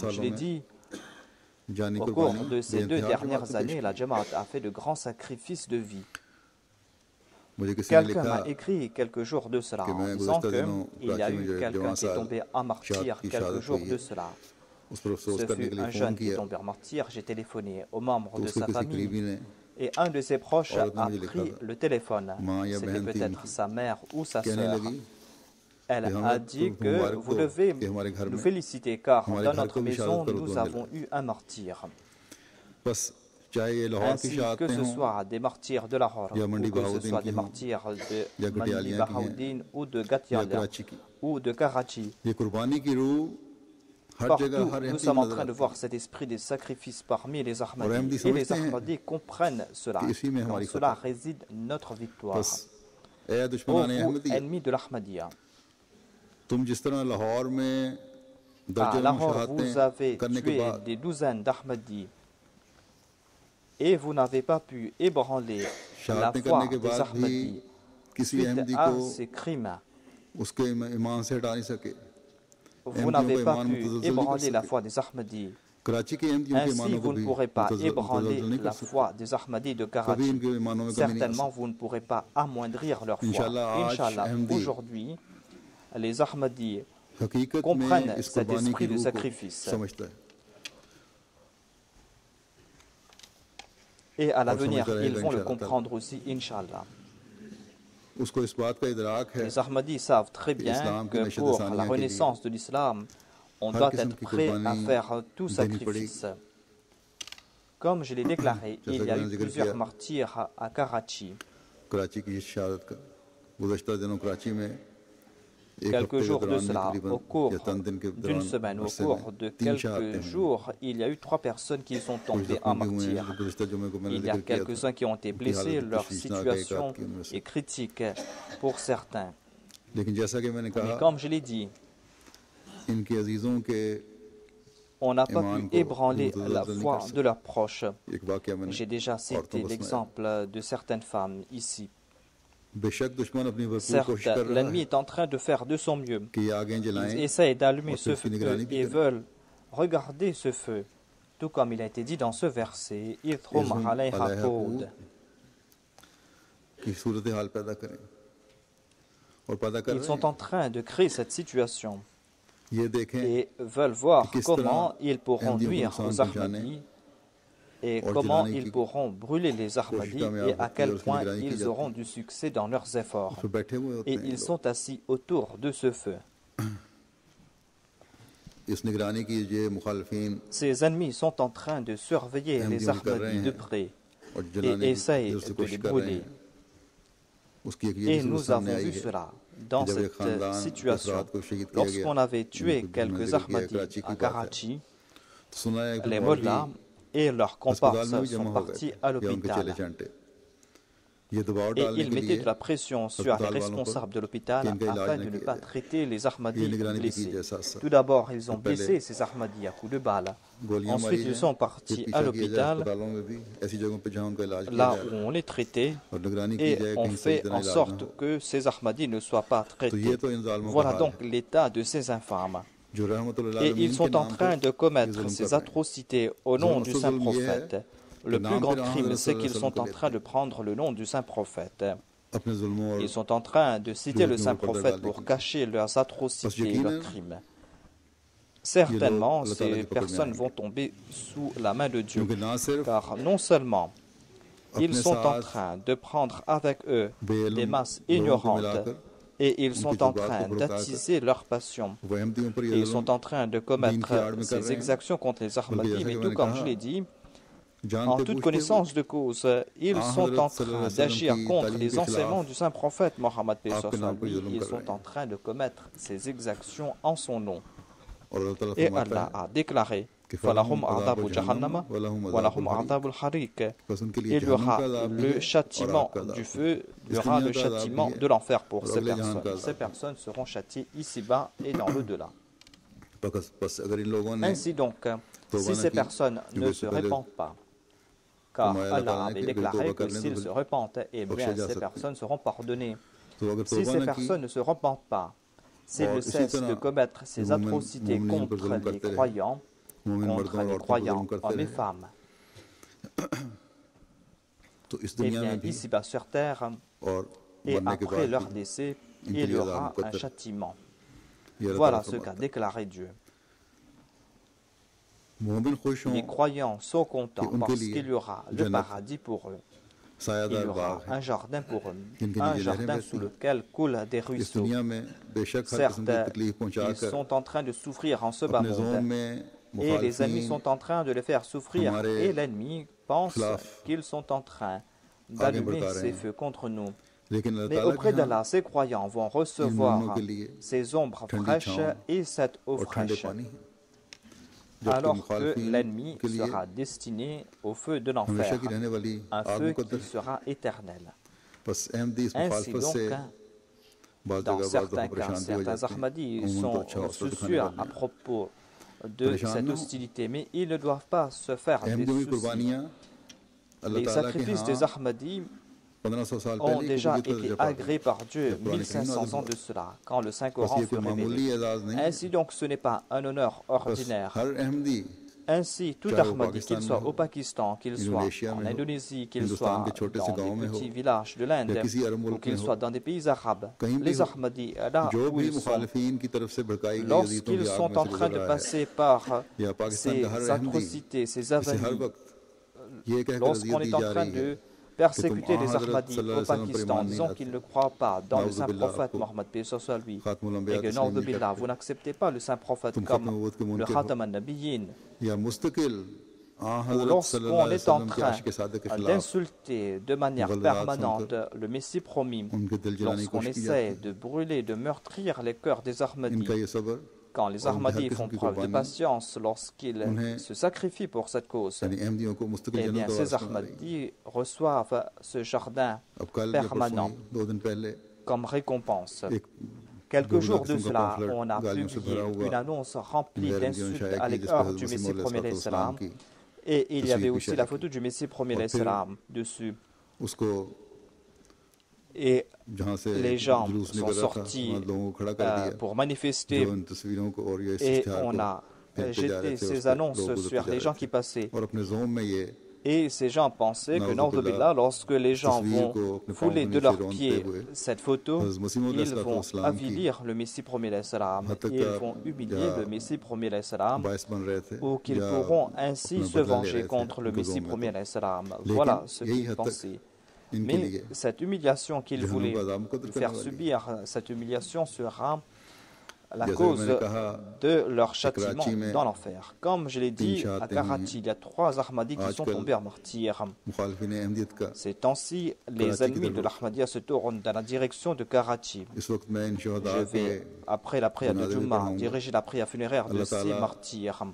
Comme je l'ai dit, जानी au cours कुर्बानी de ces 2 बेइंतहा dernières जमात पेश années, की la Jamaat a fait de grands sacrifices de vie. मुझे किसी ने Quelqu'un लिखा m'a écrit quelques jours de cela कि en मैं disant गुज़श्ता दिनों qu'il y a कराची में eu जो quelqu'un जवान qui est साल tombé en martyr की quelques शहादत jours हुई de है, cela. उस पर अफसोस Ce करने fut के लिए un phone jeune qui est किया tombé en martyr. J'ai téléphoné aux membres तो de उसके sa किसी famille करीबी ने et un de ses proches औरत ने a मुझे लिखा pris था, le téléphone. माँ या C'était बहन थी peut-être उनकी, sa mère ou sa कहने sœur. लगी कि Elle हमें a तो dit que मुबारक vous दो devez कि हमारे घर nous में féliciter car हमारे dans घर notre को भी शहादत maison का nous रुतबा मिला avons है। eu un martyr. बस चाहे ये लाहौर की Ainsi que शहादतें ce हों soit des martyrs de Lahore या ou मंडी que ce बहाउद्दीन soit की des हों martyrs de या Mandi गटियालियाँ की हैं Bahauddin ou de या Gatiala कराची की, ou de Karachi. ये कुर्बानी की रूह हर जगह Partout, हर nous अहमदी sommes में en नजर train de आती voir है cet esprit des sacrifices parmi les और Ahmadis. अहमदी Et les समझते हैं Ahmadis comprennent कि cela, इसी में qu'en हमारी cela फतह। réside notre victoire. बस ए Ô दुश्मनान vous, अहमदियत, ennemis de l'Ahmadiyya, तुम जिस तरह लाहौर में à दर्जनों Lahore, शहादतें vous avez करने के tué बाद des douzaines d'Ahmadis et vous n'avez pas pu ébranler la शहादतें करने foi के des बाद भी Ahmadis किसी suite अहमदी à को ces crimes. उसके ईमान से हटा नहीं सके, Vous अहमदियों n'avez का pas ईमान pu मुतज़लज़ल नहीं कर ébranler la सके, foi des Ahmadis. कराची के अहमदियों के Ainsi, ईमानों को vous ne भी pourrez pas मुतज़लज़ल ébranler नहीं कर la सकते, foi des Ahmadis de कभी Karachi. इनके ईमानों में कमी नहीं आ Certainement, सकती। vous ne pourrez pas amoindrir leur foi. इंशाअल्लाह आज Inch'Allah, अहमदी aujourd'hui, les Ahmadis हकीकत में comprennent इस cet कुर्बानी की esprit de रूह को sacrifice. समझता है Et à और l'avenir, समझता ils रहेगा vont le इंशाअल्लाह ताला। comprendre aussi, Inch'Allah. उसको इस बात का इदराक है Les Ahmadis savent très कि bien इस्लाम की que नशद pour सानिया la के लिए renaissance de l'islam, on हर doit किस्म être की prêt à कुर्बानी faire tout देनी पड़ेगी। sacrifice. Comme je l'ai déclaré, जैसा il कि y a मैंने eu जिक्र plusieurs किया, martyrs à Karachi. कराची की इस शहादत का गुज़श्ता दिनों कराची में एक Quelques हफ्ते के jours de दौरान में cela, तकरीबन au cours या तन दिन के d'une दौरान semaine, au अरसे cours में de 3 शहादतें quelques हुई हैं। jours, il y a eu 3 personnes qui sont कुछ tombées en जख्मी भी हुए हैं, martyrs. गुज़श्ता जुमे को मैंने Il y a जिक्र किया था, quelques-uns qui ont été उनकी हालत blessés, leur तशवीशनाक है एक situation आध की उनमें से। est critique pour certains. लेकिन जैसा कि मैंने Mais कहा, comme je l'ai dit, इनके अजीज़ों के on n'a pas ईमान pu को ébranler मुतज़लज़ल la नहीं कर foi सकते। de leurs proches. एक वाक़या मैंने J'ai déjà औरतों cité को सुनाया। l'exemple de certaines femmes ici. बेशक दुश्मन अपनी भरपूर Certes, कोशिश कर रहा l'ennemi है est en train de faire de son mieux. कि ये आगे Ils जलाएं essayent d'allumer और ce फिर उसकी feu निगरानी भी et करें। veulent regarder ce feu. Tout comme il a été dit dans ce verset, Ithrum इज़हुम alayha अलैहा qud. की सूरत हाल पैदा करें और पैदा कर Ils रहे sont हैं। en train de créer cette situation ये देखें et veulent voir किस comment तरह ils pourront अहमदियों को nuire नुकसान aux पहुंचाने Ahmadis et और comment जलाने ils की pourront brûler les कोशिश Ahmadis कामयाब et à होती है और quel उसकी point निगरानी की ils जाती auront है। du succès dans leurs efforts. उस पर बैठे हुए होते Et हैं ये ils लोग। sont assis autour de ce feu. इस निगरानी की ये मुखालफीन Ces ennemis sont en train de surveiller les अहमदियों में कर रहे Ahmadis de हैं près और et जलाने की essayent जोर से de कोशिश les कर रहे brûler. हैं। उसकी एक ये Et भी सूरत nous सामने avons आई vu है cela कि dans जब एक cette खानदान के situation. अफराद को शहीद किया गया, Lorsqu'on avait tué जिनको quelques जिक्र किया है, Ahmadis कराची की à बात है, Karachi, तो सुना है कि les मौलवी mollahs et leurs अस्पताल comparses में भी sont जमा हो गए partis थे à या उनके चेले l'hôpital. चांटे ये दबाव Et डालने ils के mettaient लिए de la pression sur les अस्पताल वालों पर responsables de कि l'hôpital इनका इलाज afin न de ne किया pas जाए। traiter les ये Ahmadis निगरानी भी blessés. कीजिए साथ साथ Tout d'abord, ils ont तो पहले blessé ces Ahmadis à coups de balle. गोलियां मारी Ensuite, ils जाएं, sont फिर partis पीछा à किया जाए l'hôpital, अस्पतालों में भी ऐसी जगहों पे जहां उनका इलाज किया là जाए où on les traitait, और निगरानी की et जाए on कहीं सही fait तरह en इलाज ना sorte हो। que ces Ahmadis ne soient pas तो ये traités. तो इन जालिमों का Voilà हाल donc है l'état de ces infâmes. जो रहमतुल्लाह Et अलमीन ils के sont en नाम train पर de ये commettre जुल्म कर ces रहे हैं। atrocités au nom du saint जुल्म ये है prophète. कि Le plus नाम grand फिर crime, हज़रत c'est सल्लल्लाहु qu'ils अलैहि sont वसल्लम en को train लेते de हैं prendre le nom du saint prophète. अपने जुल्मों और Ils sont en train de citer le जुल्म saint में पर्दा prophète डालने pour के लिए cacher leurs atrocités et leurs यकीनन crimes. ये लोग Certainement, अल्लाह ताला ces की पकड़ में personnes आएंगे vont tomber sous la main de Dieu, क्योंकि ना सिर्फ car non seulement ils अपने sont en साथ train de prendre avec eux बेइल्म des masses लोगों को ignorantes मिलाकर et ils उनके sont en जज्बात train को भड़का कर d'attiser leur passion. वो अहमदियों पर ये Et ils जुल्म sont en train de दीन commettre की आड़ में कर ces रहे हैं exactions contre les बल्कि Ahmadis, जैसा mais कि tout मैंने comme कहा je l'ai dit, en जानते toute बूझते हुए connaissance de cause, ils आ sont en हज़रत सल्लल्लाहु train अलैहि वसल्लम d'agir की contre तालीम les के enseignements खिलाफ du saint prophète Mohammed paix आपके नाम पर lui. जुल्म Ils कर रहे sont en हैं train de commettre ces exactions en son nom. और अल्लाह ताला Et फरमाता Allah है a déclaré कि فَلَهُمْ फलहुम عَذَابُ अज़ाबु جَهَنَّمَ वलहुम وَلَهُم अज़ाबुल عَذَابُ الْحَرِيقِ. बस उनके लिए Il y जहन्नम aura का अज़ाब भी le है और châtiment आग का अज़ाब du भी feu, il y इस aura दुनिया le का अज़ाब भी châtiment है de l'enfer pour और ces अगले जहान personnes. का Ces अज़ाब भी personnes seront châtiées ici-bas et dans l'au-delà. बस अगर इन लोगों ने Ainsi donc, si ces personnes ne se répandent pas, car Allah avait déclaré que s'ils se repentent, eh bien ces personnes seront pardonnées. तो अगर Si तौबा ces न की personnes ne se repentent pas, s'ils और ne इसी cessent तरह de commettre ces मोमिन atrocités मोमिनीन पर contre जुल्म les करते रहे croyants, मोमिन contre मर्दों और les औरतों पर croyants, जुल्म करते hommes et रहे femmes, तो इस eh दुनिया bien में भी ici-bas sur terre, और et après leur décès, il y aura un châtiment. Voilà ce qu'a déclaré Dieu. Les croyants sont contents parce qu'il y aura le paradis pour eux. Il y aura un jardin pour eux, un jardin sous lequel coulent des ruisseaux. Certes, ils sont en train de souffrir en ce bas monde, et les ennemis sont en train de les faire souffrir, et l'ennemi pense qu'ils sont en train d'allumer ces feux contre nous. Mais auprès d'Allah, ces croyants vont recevoir ces ombres fraîches et cette eau fraîche, alors que l'ennemi sera destiné au feu de l'enfer, un feu qui sera éternel. Ainsi donc, dans certains cas, certains Ahmadis sont soucieux à propos de cette hostilité, mais ils ne doivent pas se faire des soucis. Les sacrifices des Ahmadis ont déjà été agréés par Dieu 1500 ans de cela, quand le Saint-Coran fut révélé. Ainsi donc, ce n'est pas un honneur ordinaire. Ainsi, tout Ahmadi, qu'il soit au Pakistan, qu'il soit en Indonésie, qu'il soit dans des petits villages de l'Inde, ou qu'il soit dans des pays arabes, les Ahmadis, là où ils sont, lorsqu'ils sont en train de passer par ces atrocités, ces avanies, lorsqu'on est en train de persécuter les Ahmadis au Pakistan, disons qu'ils ne croient pas dans le saint prophète Mohammed, paix soit lui, et que non, vous n'acceptez pas le saint prophète comme le Khatam al-Nabiyyin, ou lorsqu'on est en train d'insulter de manière permanente le Messie promis, lorsqu'on essaie de brûler, de meurtrir les cœurs des Ahmadis, quand les Ahmadis font preuve de patience, lorsqu'ils se sacrifient pour cette cause, eh bien ces Ahmadis reçoivent ce jardin permanent comme récompense. Quelques jours de cela, on a publié une annonce remplie d'insultes à l'égard du Messie premier salam, et il y avait aussi la photo du Messie premier salam dessus. Et les gens sont sortis pour manifester, et on a jeté ces annonces sur les gens qui passaient. Et ces gens pensaient que, Naouzubillah, lorsque les gens vont fouler de leurs pieds cette photo, ils vont avilir le Messie premier salam, et ils vont humilier le Messie premier salam, ou qu'ils pourront ainsi se venger contre le Messie premier salam. Voilà ce qu'ils pensaient. Mais cette humiliation qu'ils voulaient faire subir, cette humiliation sera la cause de leur châtiment dans l'enfer. Comme je l'ai dit, à Karachi, il y a 3 Ahmadis qui sont tombés en martyrs. Ces temps-ci, les ennemis de l'Ahmadiyya se tournent dans la direction de Karachi. Je vais, après la prière de Jum'ah, diriger la prière funéraire de ces martyrs.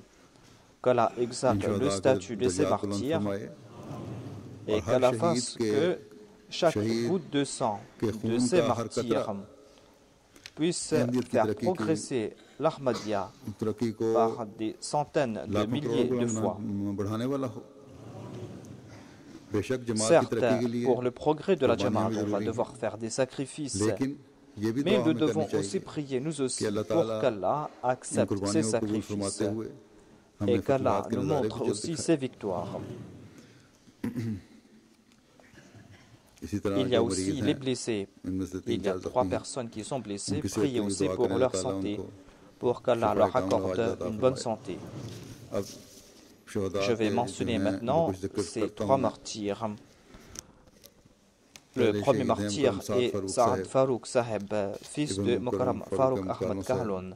Qu'Allah exalte le statut de ces martyrs, et qu'Allah fasse que chaque goutte de sang de ces martyrs puisse faire progresser l'Ahmadiyya par des centaines de milliers de fois. Certes, pour le progrès de la Jamaat, on va devoir faire des sacrifices, mais nous devons aussi prier, nous aussi, pour qu'Allah accepte ces sacrifices et qu'Allah nous montre aussi ses victoires. Il y a aussi les blessés. Il y a 3 personnes qui sont blessées. Priez aussi pour leur santé, pour qu'Allah leur accorde une bonne santé. Je vais mentionner maintenant ces 3 martyrs. Le premier martyr est Saad Farouk Saheb, fils de Mukarram Farouk Ahmad Kahlon.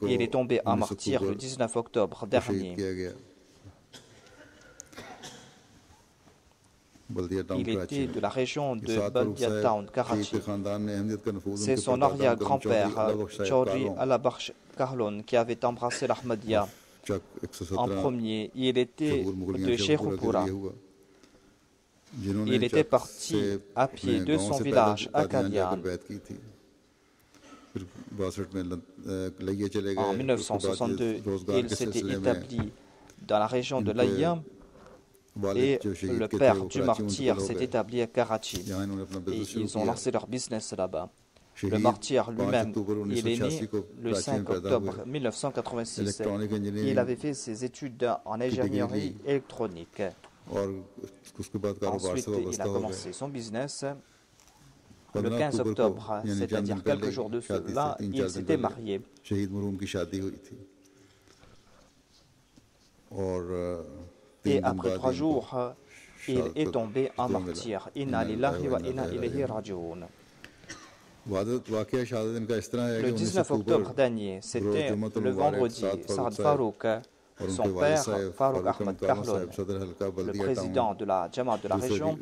Il est tombé en martyr le 19 octobre dernier. Il était de la région de Baldia Town, Karachi. C'est son arrière-grand-père, Chaudhry Alabakhsh Kahlon, qui avait embrassé l'Ahmadiyya en premier. Il était de Sheikhupura. Il était parti à pied de son village à Kadian. En 1962, il s'était établi dans la région de Layam, et le père du martyr s'est établi à Karachi. Et ils ont lancé leur business là-bas. Le martyr lui-même, il est né le 5 octobre 1986. Il avait fait ses études en ingénierie électronique. Ensuite, il a commencé son business Le 15 octobre, c'est-à-dire quelques jours de cela, il s'était marié. Et après 3 jours, il est tombé en martyr. Inna lillahi wa inna ilayhi raji'un. Le 19 octobre dernier, c'était le vendredi, Saad Farouk, son père, Farouk Ahmad Kahlon, le président de la Jamaat de la région,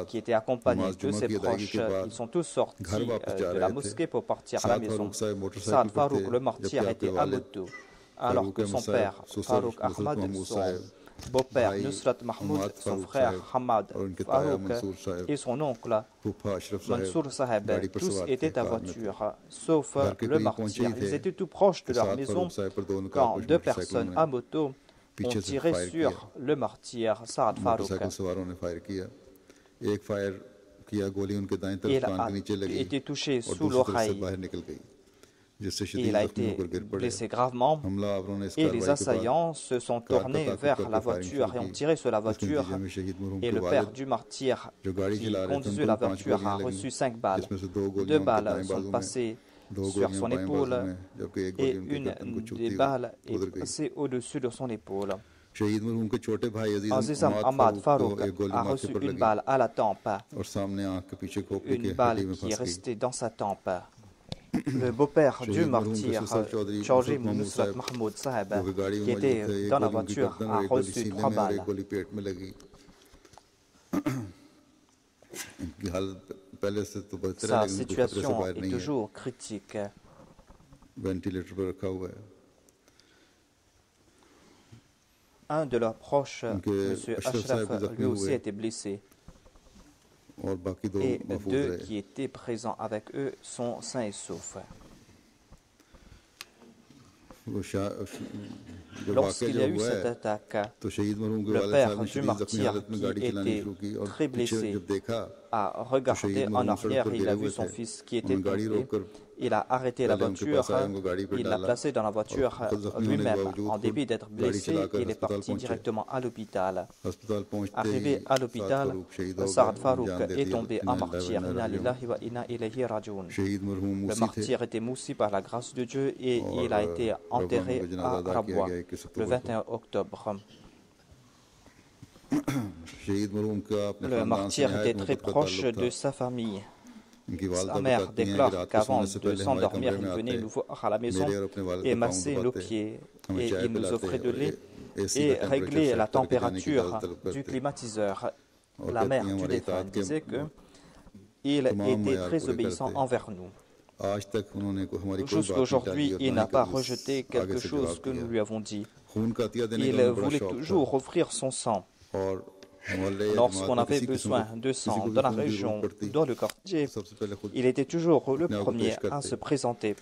qui était accompagné de ses proches, ils sont tous sortis de la mosquée pour partir à la maison. Saad Farouk, le martyr, était à moto, alors que son père, Farouk Ahmad, son beau-père Nusrat Mahmoud, son frère Hamad Farouk et son oncle Mansour Saheb, tous étaient à voiture, sauf le martyr. Ils étaient tout proches de leur maison quand 2 personnes à moto ont tiré sur le martyr Saad Farouk. Il a été touché sous l'oreille. Il a été blessé gravement et les assaillants se sont tournés vers la voiture et ont tiré sur la voiture. Et le père du martyr qui conduisait la voiture a reçu 5 balles. 2 balles sont passées sur son épaule et une des balles est passée au-dessus de son épaule. Azizam Ahmad Farouk a reçu une balle à la tempe, une balle qui est restée dans sa tempe. Le beau-père du martyr, Chaudhry Nusrat Mahmoud Saheb, qui était dans la voiture, a reçu 3 balles. Sa situation est toujours critique. Un de leurs proches, M. Ashraf, lui aussi a été blessé. Et 2 qui étaient présents avec eux sont sains et saufs. Lorsqu'il y a eu cette attaque, le père du martyr, qui était très blessé, a regardé en arrière, il a vu son fils qui était tombé. Il a arrêté la voiture, il l'a placé dans la voiture lui-même. En dépit d'être blessé, il est parti directement à l'hôpital. Arrivé à l'hôpital, Saad Farouk est tombé en martyr. Inna lillahi wa inna ilayhi raji'un. Le martyr était moussi par la grâce de Dieu et il a été enterré à Rabwa le 21 octobre. Le martyr était très proche de sa famille. Sa mère déclare qu'avant de s'endormir, il venait nous voir à la maison et masser nos pieds. Et il nous offrait de lait et réglait la température du climatiseur. La mère du défunt disait qu'il était très obéissant envers nous. Jusqu'à aujourd'hui, il n'a pas rejeté quelque chose que nous lui avons dit. Il voulait toujours offrir son sang. Lorsqu'on avait besoin de sang dans la région, dans le quartier, il était toujours le premier à se présenter.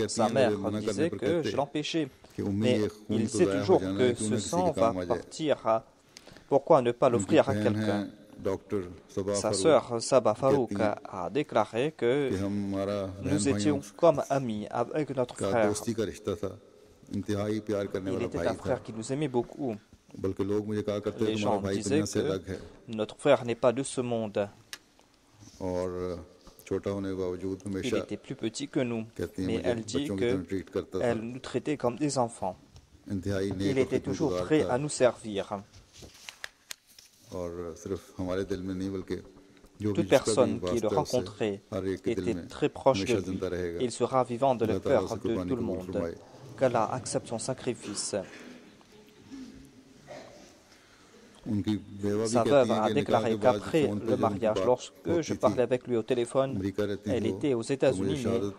Sa mère disait que je l'empêchais, mais il sait toujours que ce sang va partir. Pourquoi ne pas l'offrir à quelqu'un? Sa sœur Saba Farouk a déclaré que nous étions comme amis avec notre frère. Il était un frère qui nous aimait beaucoup. Les gens disaient que notre frère n'est pas de ce monde. Il était plus petit que nous, mais elle dit qu'elle nous traitait comme des enfants. Il était toujours prêt à nous servir. Toute personne qui le rencontrait était très proche de lui. Il sera vivant de le cœur de tout le monde. Qu'Allah accepte son sacrifice. Sa veuve a déclaré qu'après le mariage, lorsque je parlais avec lui au téléphone, elle était aux États-Unis, mais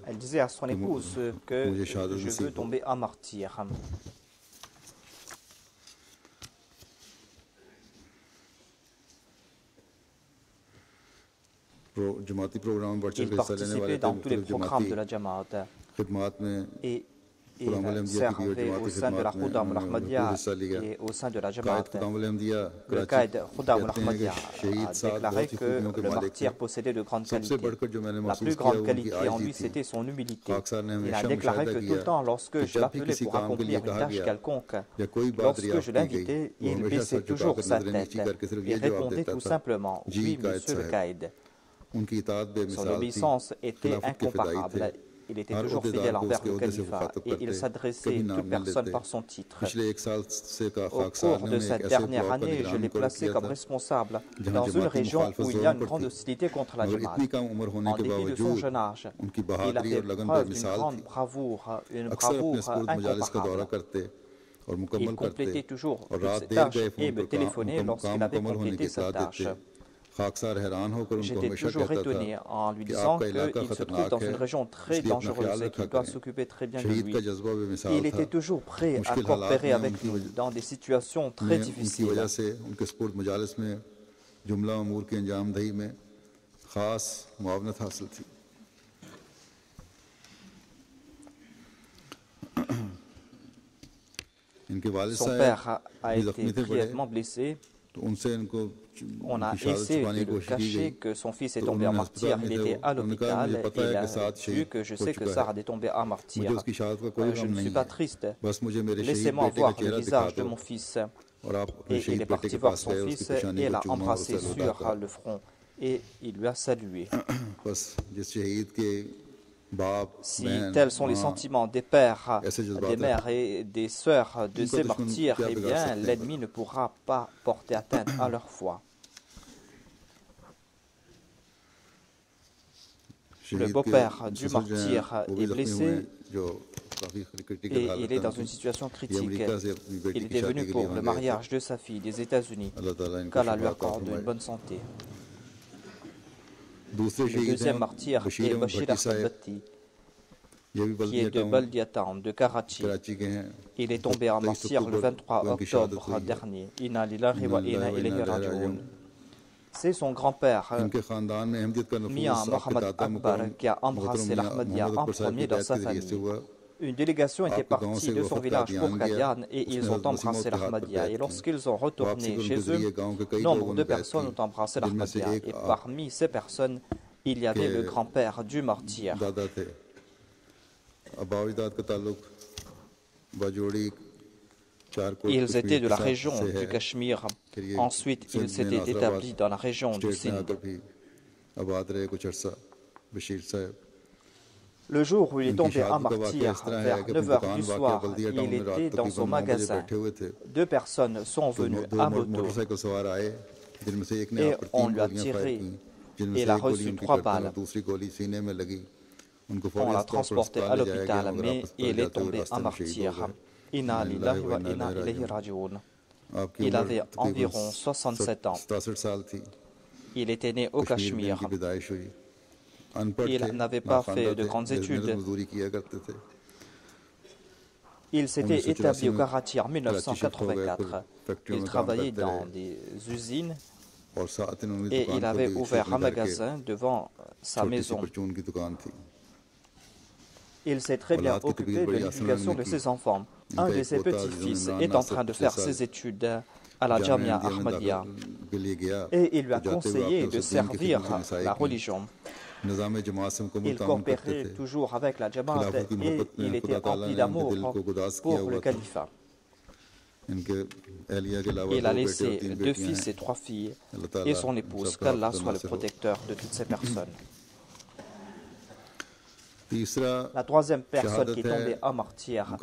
elle disait à son épouse que je veux tomber en martyr. Il participait dans tous les programmes de la Jamaat. Et Il servait au sein de la Khuddam al-Ahmadiyya et au sein de la Jamaat. Le Qaïd Khuddam al-Ahmadiyya a déclaré que le martyr possédait de grandes qualités. La plus grande qualité en lui, c'était son humilité. Il a déclaré que tout le temps, lorsque je l'appelais pour accomplir une tâche quelconque, lorsque je l'invitais, il baissait toujours sa tête et répondait tout simplement « Oui, monsieur le Qaïd ». Son obéissance était incomparable. Il était toujours fidèle envers le califat et il s'adressait à toute personne par son titre. Au cours de cette dernière année, je l'ai placé comme responsable dans une région où il y a une grande hostilité contre la Jamaat. En dépit de son jeune âge, il a fait preuve d'une grande bravoure, une bravoure incomparable. Il complétait toujours toutes ses tâches et me téléphonait lorsqu'il avait complété sa tâche. J'étais toujours étonné en lui disant qu'il se trouve dans une région très dangereuse et qu'il doit s'occuper très bien de lui. Il était toujours prêt à coopérer avec nous dans des situations très difficiles. Son père a été grièvement blessé. On a essayé de le cacher que son fils est tombé en martyr. Il était à l'hôpital et il a vu que je sais que Saad est tombé en martyr. Je ne suis pas triste. Laissez-moi voir le visage de mon fils. Et il est parti voir son fils et l'a embrassé sur le front et il lui a salué. Si tels sont les sentiments des pères, des mères et des sœurs de ces martyrs, eh bien, l'ennemi ne pourra pas porter atteinte à leur foi. Le beau-père du martyr est blessé et il est dans une situation critique. Il était venu pour le mariage de sa fille des États-Unis. Qu'Allah lui accorde une bonne santé. Le deuxième martyr est Bashir Ahmad Bhatti, qui est de Baldiatan, de Karachi. Il est tombé en martyr le 23 octobre dernier. Inna lillahi wa inna ilayhi raji'un. C'est son grand-père, Mian Mohammad Akbar, qui a embrassé l'Ahmadiyya en premier dans sa famille. Une délégation était partie de son village pour Qadian et ils ont embrassé l'Ahmadiyya. Et lorsqu'ils sont retournés chez eux, nombre de personnes ont embrassé l'Ahmadiyya. Et parmi ces personnes, il y avait le grand-père du martyr. Ils étaient de la région du Cachemire. Ensuite, ils s'étaient établis dans la région du Sindh. Le jour où il est tombé en martyr, vers 9 h du soir, il était dans son magasin. Deux personnes sont venues à moto et on lui a tiré et il a reçu 3 balles. On l'a transporté à l'hôpital, mais il est tombé en martyr. Inna lillahi wa inna ilayhi raji'un. Il avait environ 67 ans. Il était né au Cachemire. Il n'avait pas fait de grandes études. Il s'était établi au Karachi en 1984. Il travaillait dans des usines et il avait ouvert un magasin devant sa maison. Il s'est très bien occupé de l'éducation de ses enfants. Un de ses petits-fils est en train de faire ses études à la Jamia Ahmadiyya et il lui a conseillé de servir la religion. Il coopérait toujours avec la Jamaat et il était rempli d'amour pour le califat. Il a laissé 2 fils et 3 filles et son épouse. Qu'Allah soit le protecteur de toutes ces personnes. La troisième personne qui est tombée en martyr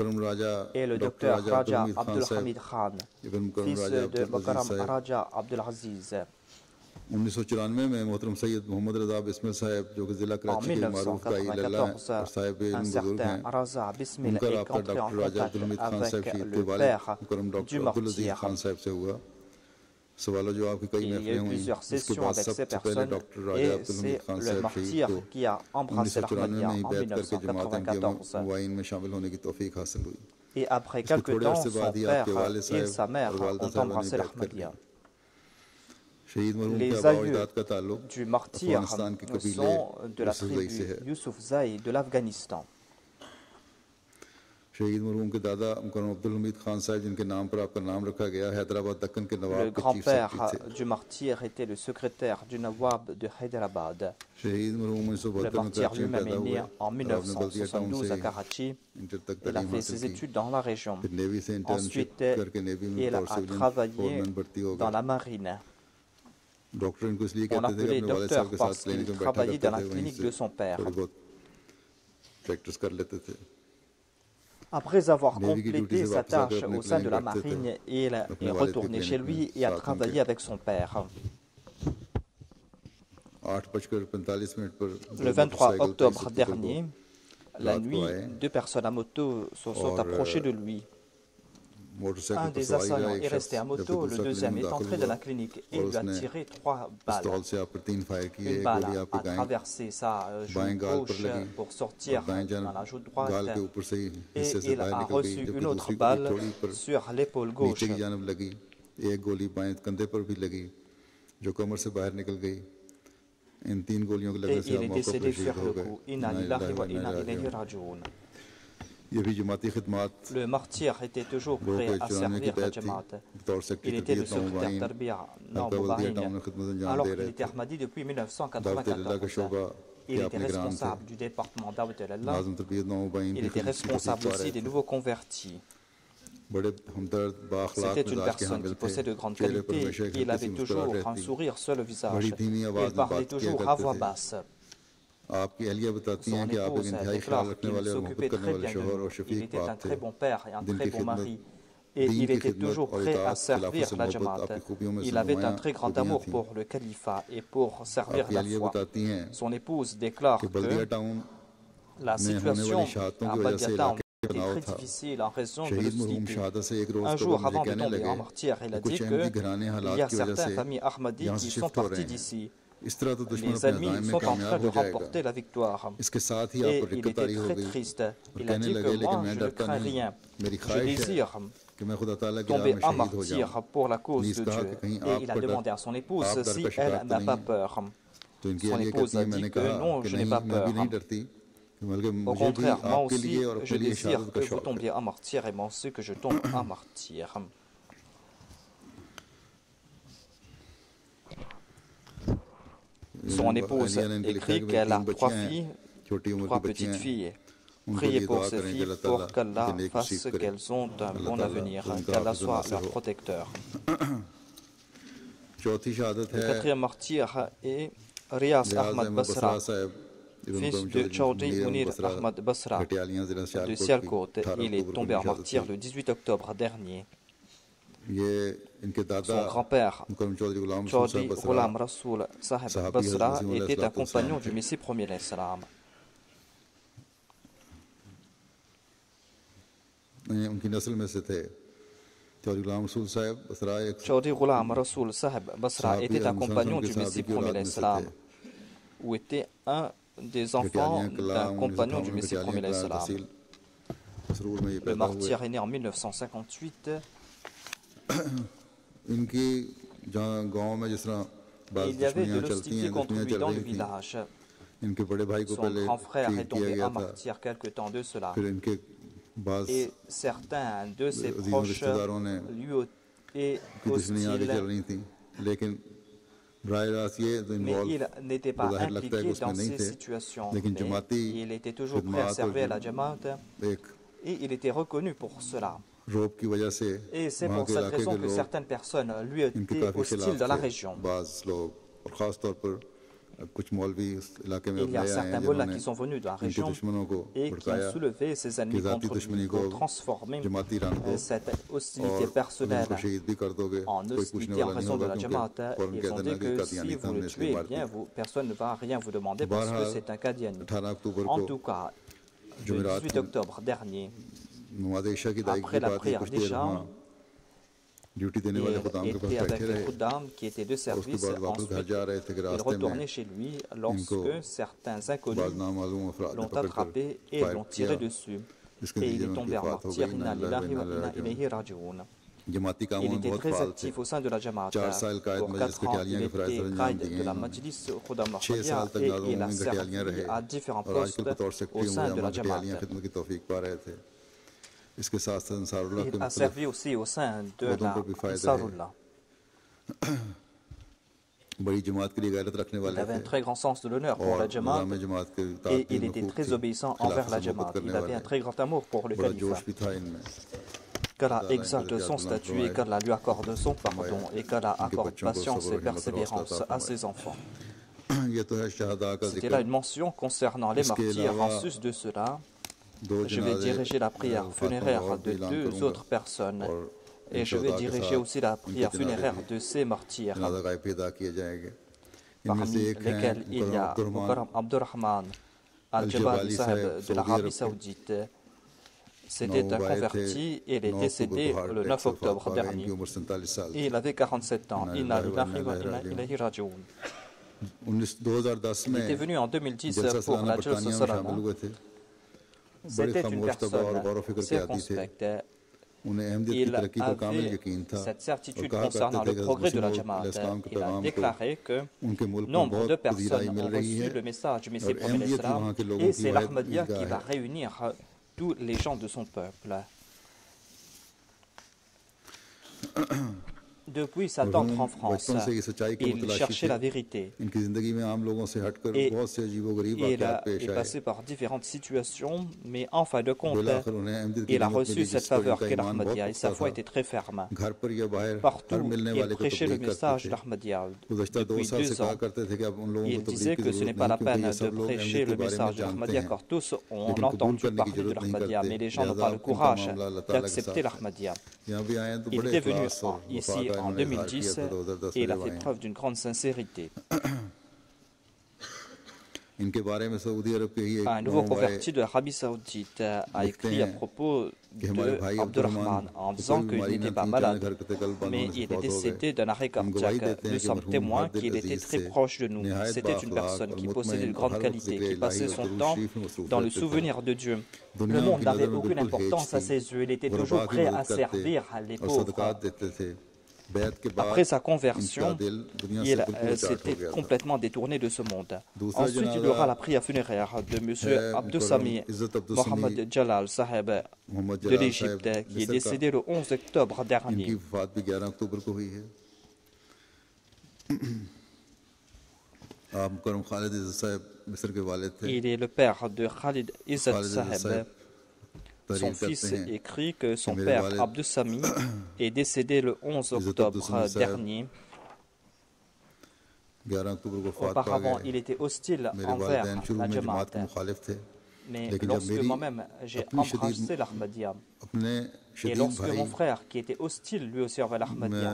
est le docteur Raja Abdul Hamid Khan, fils de Bakaram Raja Abdul Aziz. En 1994, un certain Raza Bismil est entré en contact avec le père du martyr. Il y a eu plusieurs sessions avec ces personnes et c'est le martyr qui a embrassé l'Ahmadiyya en 1994. Et après quelques temps, son père et sa mère ont embrassé l'Ahmadiyya. Les aïeux du martyr sont de la tribu Youssoufzai de l'Afghanistan. शहीद मरहूम के दादा मुकर्रम अब्दुल हमीद खान साहब जिनके नाम पर आपका नाम रखा गया हैदराबाद दक्कन के नवाब Le के चीफ grand-père सेक्रेटरी थे। du martyr était le secrétaire du Nawab de Hyderabad. शहीद मरहूम Le 1972 में martyr कराची में lui-même पैदा est हुए né en और आपने बल्दिया टाउन 1972 से à Karachi. इंटर तक Il a तालीम fait हासिल ses की, études dans la région. फिर नेवी से इंटर्नशिप Ensuite, करके नेवी में il बतौर a सिविलियन travaillé फोरमैन भर्ती हो dans गए। la marine. डॉक्टर इनको इसलिए On कहते थे कि l'appelait अपने वालिद साहब docteur के साथ parce क्लिनिक qu'il में बैठा travaillait करते dans la थे, वहीं clinique से de son père. थोड़ी बहुत प्रैक्टिस कर लेते थे। Après avoir Navy की ड्यूटी complété से sa वापस आकर tâche अपने au sein de clinic la बैठते थे marine, il अपने est वालिद के retourné chez क्लिनिक lui में et a साथ travaillé उनके। avec son père. 8:45 पर Le 23 octobre dernier, la nuit, deux personnes à moto se sont approchées de lui. Un des assaillants est resté à moto, le deuxième est entré dans la clinique et lui a tiré 3 balles. Une balle a traversé sa joue gauche pour sortir dans la joue droite et il a reçu une autre balle sur l'épaule gauche. Et il est décédé sur le coup. Inna lillahi wa inna ilayhi raji'un. Le martyr était toujours prêt à servir la Jamaat. Il était le secrétaire Tarbiya Nawabahin alors qu'il était Ahmadi depuis 1994. Il était responsable du département Dawat al-Allah. Il était responsable aussi des nouveaux convertis. C'était une personne qui possède de grandes qualités. Il avait toujours un sourire sur le visage. Il parlait toujours à voix basse. Son épouse déclare qu'il s'occupait très bien de nous. Il était un très bon père et un très bon mari. Et il était toujours prêt à servir la Jamaat. Il avait un très grand amour pour le califat et pour servir la foi. Son épouse déclare que la situation à Baldia Town était très difficile en raison de l'hostilité. Un jour avant de tomber en martyr, il a dit qu'il y a certaines familles Ahmadi qui sont parties d'ici. Les ennemis sont en train de remporter la victoire. Et il était très triste. Il a dit que moi, je ne crains rien. Je désire tomber en martyr pour la cause de Dieu. Et il a demandé à son épouse si elle n'a pas peur. Son épouse a dit que non, je n'ai pas peur. Au contraire, moi aussi, je désire que vous tombiez en martyr et moi aussi que je tombe en martyr. Son épouse écrit qu'elle a 3 filles, 3 petites filles. Priez pour ces filles pour qu'Allah fasse qu'elles ont un bon avenir, qu'Allah soit leur protecteur. Le quatrième martyr est Riyas Ahmad Basra, fils de Chaudhry Munir Ahmad Basra de Sialkot. Il est tombé en martyr le 18 octobre dernier. Son grand-père, Chaudhry Ghulam Rasool Saheb Basra, était un compagnon du Messie premier l'Islam. Chaudhry Ghulam Rasool Saheb Basra était un compagnon du Messie premier l'Islam, ou était un des enfants d'un compagnon du Messie premier l'Islam. Le martyr est né en 1958. Il y avait de l'hostilité contre lui dans le village. Son grand frère est tombé en martyr quelque temps de cela. Et certains de ses proches lui étaient hostiles. Mais il n'était pas impliqué dans ces situations. Mais il était toujours prêt à servir la Jamaat et il était reconnu pour cela. Et c'est pour cette raison que certaines personnes lui étaient hostiles dans la région. Il y a certains mollahs qui sont venus de la région et qui ont soulevé ces ennemis contre lui pour transformer cette hostilité personnelle en hostilité en raison de la Jamaat. Ils ont dit que si vous le tuez, eh bien, personne ne va rien vous demander parce que c'est un Qadiani. En tout cas, le 18 octobre dernier, après la prière d'Isha, il était avec les Khuddam qui étaient de service. Ensuite, il retournait chez lui lorsque certains inconnus l'ont attrapé et l'ont tiré dessus. Et il est tombé en martyr. Inna lillahi wa inna ilayhi raji'un. Il était très actif au sein de la Jamaat. Pour 4 ans, il était qaïd de la Majlis Khuddam Ahmadiyya et il a servi à différents postes au sein de la Jamaat. इसके साथ साथ अंसारुल्लाह के Il a servi aussi au sein de पदों la पर भी फायदा है। Ansarullah. बड़ी जमात के लिए गैरत रखने Il वाले avait थे un très grand sens de l'honneur pour la और Jamaat निज़ाम जमात के et ताकतीन il était खूब très थी, obéissant खिलाफ envers la से मोहब्बत Jamaat. करने Il avait वाले, un très grand amour pour le बड़ा califat. जोश भी था इनमें। Qu'Allah ताला इनके exalte दर्जात son बुलंद statut et फरमाए, qu'Allah lui accorde son pardon et qu'Allah इनके accorde बच्चों को patience सब्र et और हिम्मत और हौसला persévérance अता à फरमाए। ses enfants. ये तो है शहादा का C'était là जिक्र। une mention concernant les इसके martyrs. En अलावा sus de cela, दो je vais जनाजे diriger la prière वफात funéraire और de भी ऐलान deux करूंगा autres personnes और et इन je vais शहदा के diriger साथ aussi la इनके prière जनाजे funéraire भी de ces martyrs, जनाजा गायब अदा किए जाएंगे। इनमें parmi से एक हैं lesquels il y a Mukarram Abdurrahman Al-Jabali अल-जबाली Saheb साहब de सऊदी l'Arabie अरब के Saoudite. C'était un converti et il est 9 décédé अक्टूबर le 9 octobre वफात पा गए। dernier. इनकी उम्र 47 साल Et थी। il avait 47 ans. Inna lillahi wa inna 2010 ilayhi raji'un. में Il était venu en 2010 जलसा pour सालाना la Jalsa बरतानिया में शामिल Salana. हुए थे। बड़े C'était une खामोश तबा और personne गौर व फिक्र के आदी थे। circonspecte. उन्हें अहमदियत की Il तरक्की पर कामिल avait यकीन था cette और certitude कहा करते concernant थे le कि progrès de la हज़रत Jamaat. इस्लाम के Il a पैगाम को déclaré que उनके मुल्क में nombre de बहुत पजीराई personnes मिल ont रही है reçu le message du Messie और prophète अहमदियत ही d'Islam वहाँ के लोगों et की c'est वाहिद l'Ahmadiyya qui ईदगाह va है। réunir tous les gens de son peuple. Depuis sa tendre enfance, बचपन से ये सच्चाई के il मुतलाशी cherchait थे। la vérité. इनकी ज़िंदगी में आम लोगों से हटकर Et बहुत से अजीबोगरीब il वाक़यात पेश est आए। passé par différentes situations, mais en fin de compte, बिलाखिर उन्हें अहमदियत की il a नेमत reçu मिली cette जिस पर faveur इनका qu'est ईमान बहुत l'Ahmadiyya et sa पुख्ता foi था। était très ferme. घर पर या बाहर हर Partout, मिलने il वाले को prêchait le तबलीग करते message थे। d'Ahmadiyya. गुज़श्ता 2 Depuis साल से 2 कहा ans, करते थे कि अब उन लोगों को il तबलीग disait की que ce n'est ज़रूरत pas नहीं la क्योंकि peine ये de सब लोग prêcher अहमदियत le के बारे में message de जानते l'Ahmadiyya हैं car tous ont लेकिन कबूल entendu करने की parler de ज़रूरत नहीं l'Ahmadiyya, करते। mais les gens n'ont लिहाजा pas le इनका courage मामला अल्लाह ताला के d'accepter साथ है। l'Ahmadiyya. यहाँ भी आए तो Il बड़े était venu इखलास और वफा ici का en इन्होंने इजहार किया 2010 था। 2010 et में il a जब fait आए preuve d'une grande sincérité. इनके बारे में सऊदी अरब के ही एक Un nouveau नौवाए converti de l'Arabie Saoudite a écrit à propos कि हमारे भाई de अब्दुर्रहमान Abdurrahman en को disant कोई qu'il बीमारी n'était न pas थी, malade, अचानक हरकत कल्ब बंद mais होने से il est फौत हो गए। décédé d'un arrêt हम गवाही cardiaque. देते Nous हैं कि sommes मरहूम témoins मुहद्दिद qu'il était अजीज très थे, proche de nous. निहायत C'était une बाअखलाक personne और qui possédait मुतमईन une और grande हर वक्त qualité, ज़िक्र qui passait इलाही और son दुरूद temps शरीफ में मसरूफ dans le रहते थे। souvenir de Dieu. Le दुनिया monde उनकी n'avait नज़र में aucune बिल्कुल हेच importance à थी। ses yeux. Il était वो toujours रबा की prêt मदद à करते servir les और pauvres. सदक़ात देते थे। बैत के बाद Après sa इनका conversion, दिल दुनिया से il बिल्कुल उचाट हो s'était गया था। complètement détourné de ce monde. दूसरा Ensuite, il y जनाजा aura la prière funéraire de M. है Abdoussami इज़्ज़त अब्दुल Mohamed समी Jalal Saheb मोहम्मद de जलाल साहब l'Égypte, qui est मिस्र का। décédé le 11 octobre इनकी dernier. वफात भी 11 अक्टूबर को हुई है। आप मुकर्रम खालिद इज़्ज़त साहब मिस्र के वालिद थे। Il est le père de Khalid Izzat Khalid इज़्ज़त Saheb. साहब Son तारीफ करते fils हैं écrit que son मेरे père वालिद Abdoussami est décédé le 11 octobre dernier. 11 अक्टूबर को वफात पा Auparavant, गए। il était hostile मेरे envers वालिदैन शुरू la में जमात Jamaat. के मुखालिफ थे Mais लेकिन जब lorsque मेरी moi-même j'ai अपनी शदीद embrassé l'Ahmadiyya, अपने et शदीद lorsque भाई mon frère, qui était hostile lui aussi envers l'Ahmadiyya,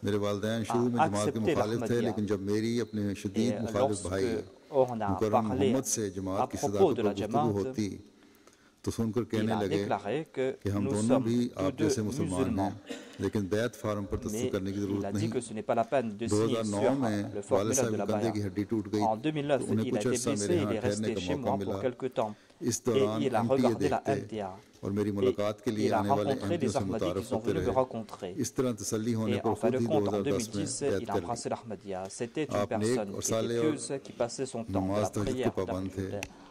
मेरे वालिदैन शुरू में जमात के accepté मुखालिफ थे l'Ahmadiyya. लेकिन जब मेरी अपने et शदीद मुखालिफ भाई lorsque on a मुकर्रम parlé मोहम्मद से à जमात की propos सदाकत de पर la गुफ्तगू Jamaat, होती तो सुनकर il कहने a लगे déclaré que कि हम nous दोनों sommes भी tous आप deux जैसे मुसलमान हैं musulmans. लेकिन बैत फार्म पर दस्तखत Mais करने की il जरूरत a dit नहीं। que ce n'est pas la peine de signer 2009 sur में le वालिद formulaire साहब de के la कंधे Baya. की हड्डी टूट गई En तो 2009, उन्हें il कुछ a été अर्सा blessé, मेरे il यहाँ est ठहरने resté का chez मौका moi मिला। pour quelque temps. इस Et दौरान il a MTA regardé la देखते MTA. और मेरी Et मुलाकात के लिए il a आने वाले rencontré MTA les से Ahmadis मुतारफ qui sont होते venus le रहे। rencontrer. इस तरह तसल्ली होने Et पर en fin खुद de ही compte, en 2010 में 2010, बैत il a कर ली। embrassé l'Ahmadiyya. C'était une आप नेक personne और qui साले était और pieuse, qui passait son temps de नमाज la तहज्जुद के prière पाबंद थे। d'habitude.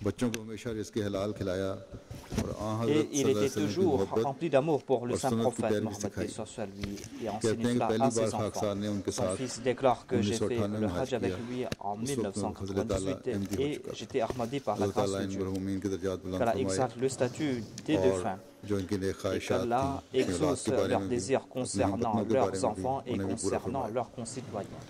बच्चों को हमेशा रिज़्क़ हलाल खिलाया और आ Et हज़रत il सल्लल्लाहु अलैहि était वसल्लम की toujours मोहब्बत rempli d'amour pour le और saint सुन्नत की prophète पैरवी Mohammed सिखाई। soit soit lui et कहते enseigné हैं कि cela पहली à बार ses खाकसार enfants. ने उनके Son साथ fils déclare que j'ai fait 1998 le में Hajj हज avec किया। lui en उस वक्त में फजल ताला 1998 एमडी हो et चुका था। j'étais ahmadi par la अल्लाह grâce ताला de इन Dieu. मरहूमीन के दर्जात बुलंद Qu'Allah फरमाए exalte le statut des और défunts जो इनकी नेक et ख्वाहिशात qu'Allah थी अपनी औलाद exauce के बारे leurs में भी désirs अपने concernant हमवतनों के बारे leurs में भी enfants et उन्हें भी पूरा concernant फरमाए। leurs concitoyens.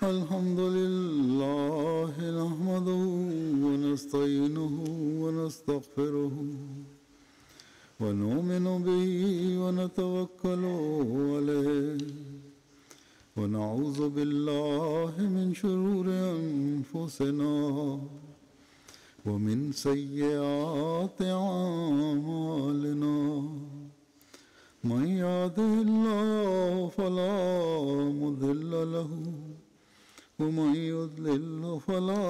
الحمد لله نحمده ونستعينه ونستغفره ونؤمن به ونتوكل عليه ونعوذ بالله من شرور أنفسنا ومن سيئات أعمالنا من يهده الله فلا مضل له ومن يضلل فلا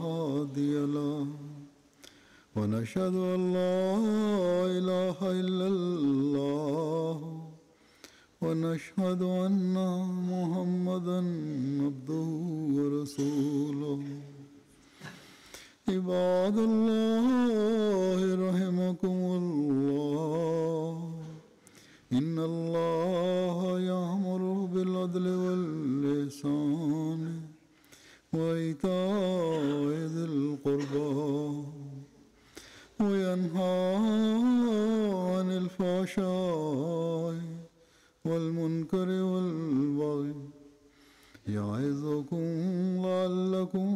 هادي له ونشهد أن لا إله إلا الله ونشهد أن محمدا عبده ورسوله عباد الله رحمكم الله إن الله يأمر بالعدل والإحسان وإيتاء ذي القربى وينهى عن الفحشاء والمنكر والبغي يعظكم لعلكم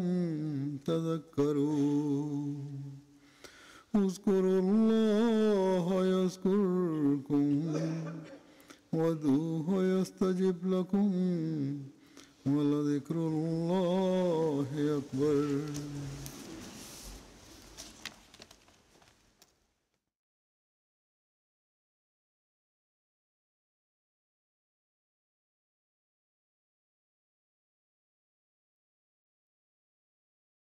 تذكرون اذكروا الله يذكركم وادعوه يستجب لكم ولذكر الله أكبر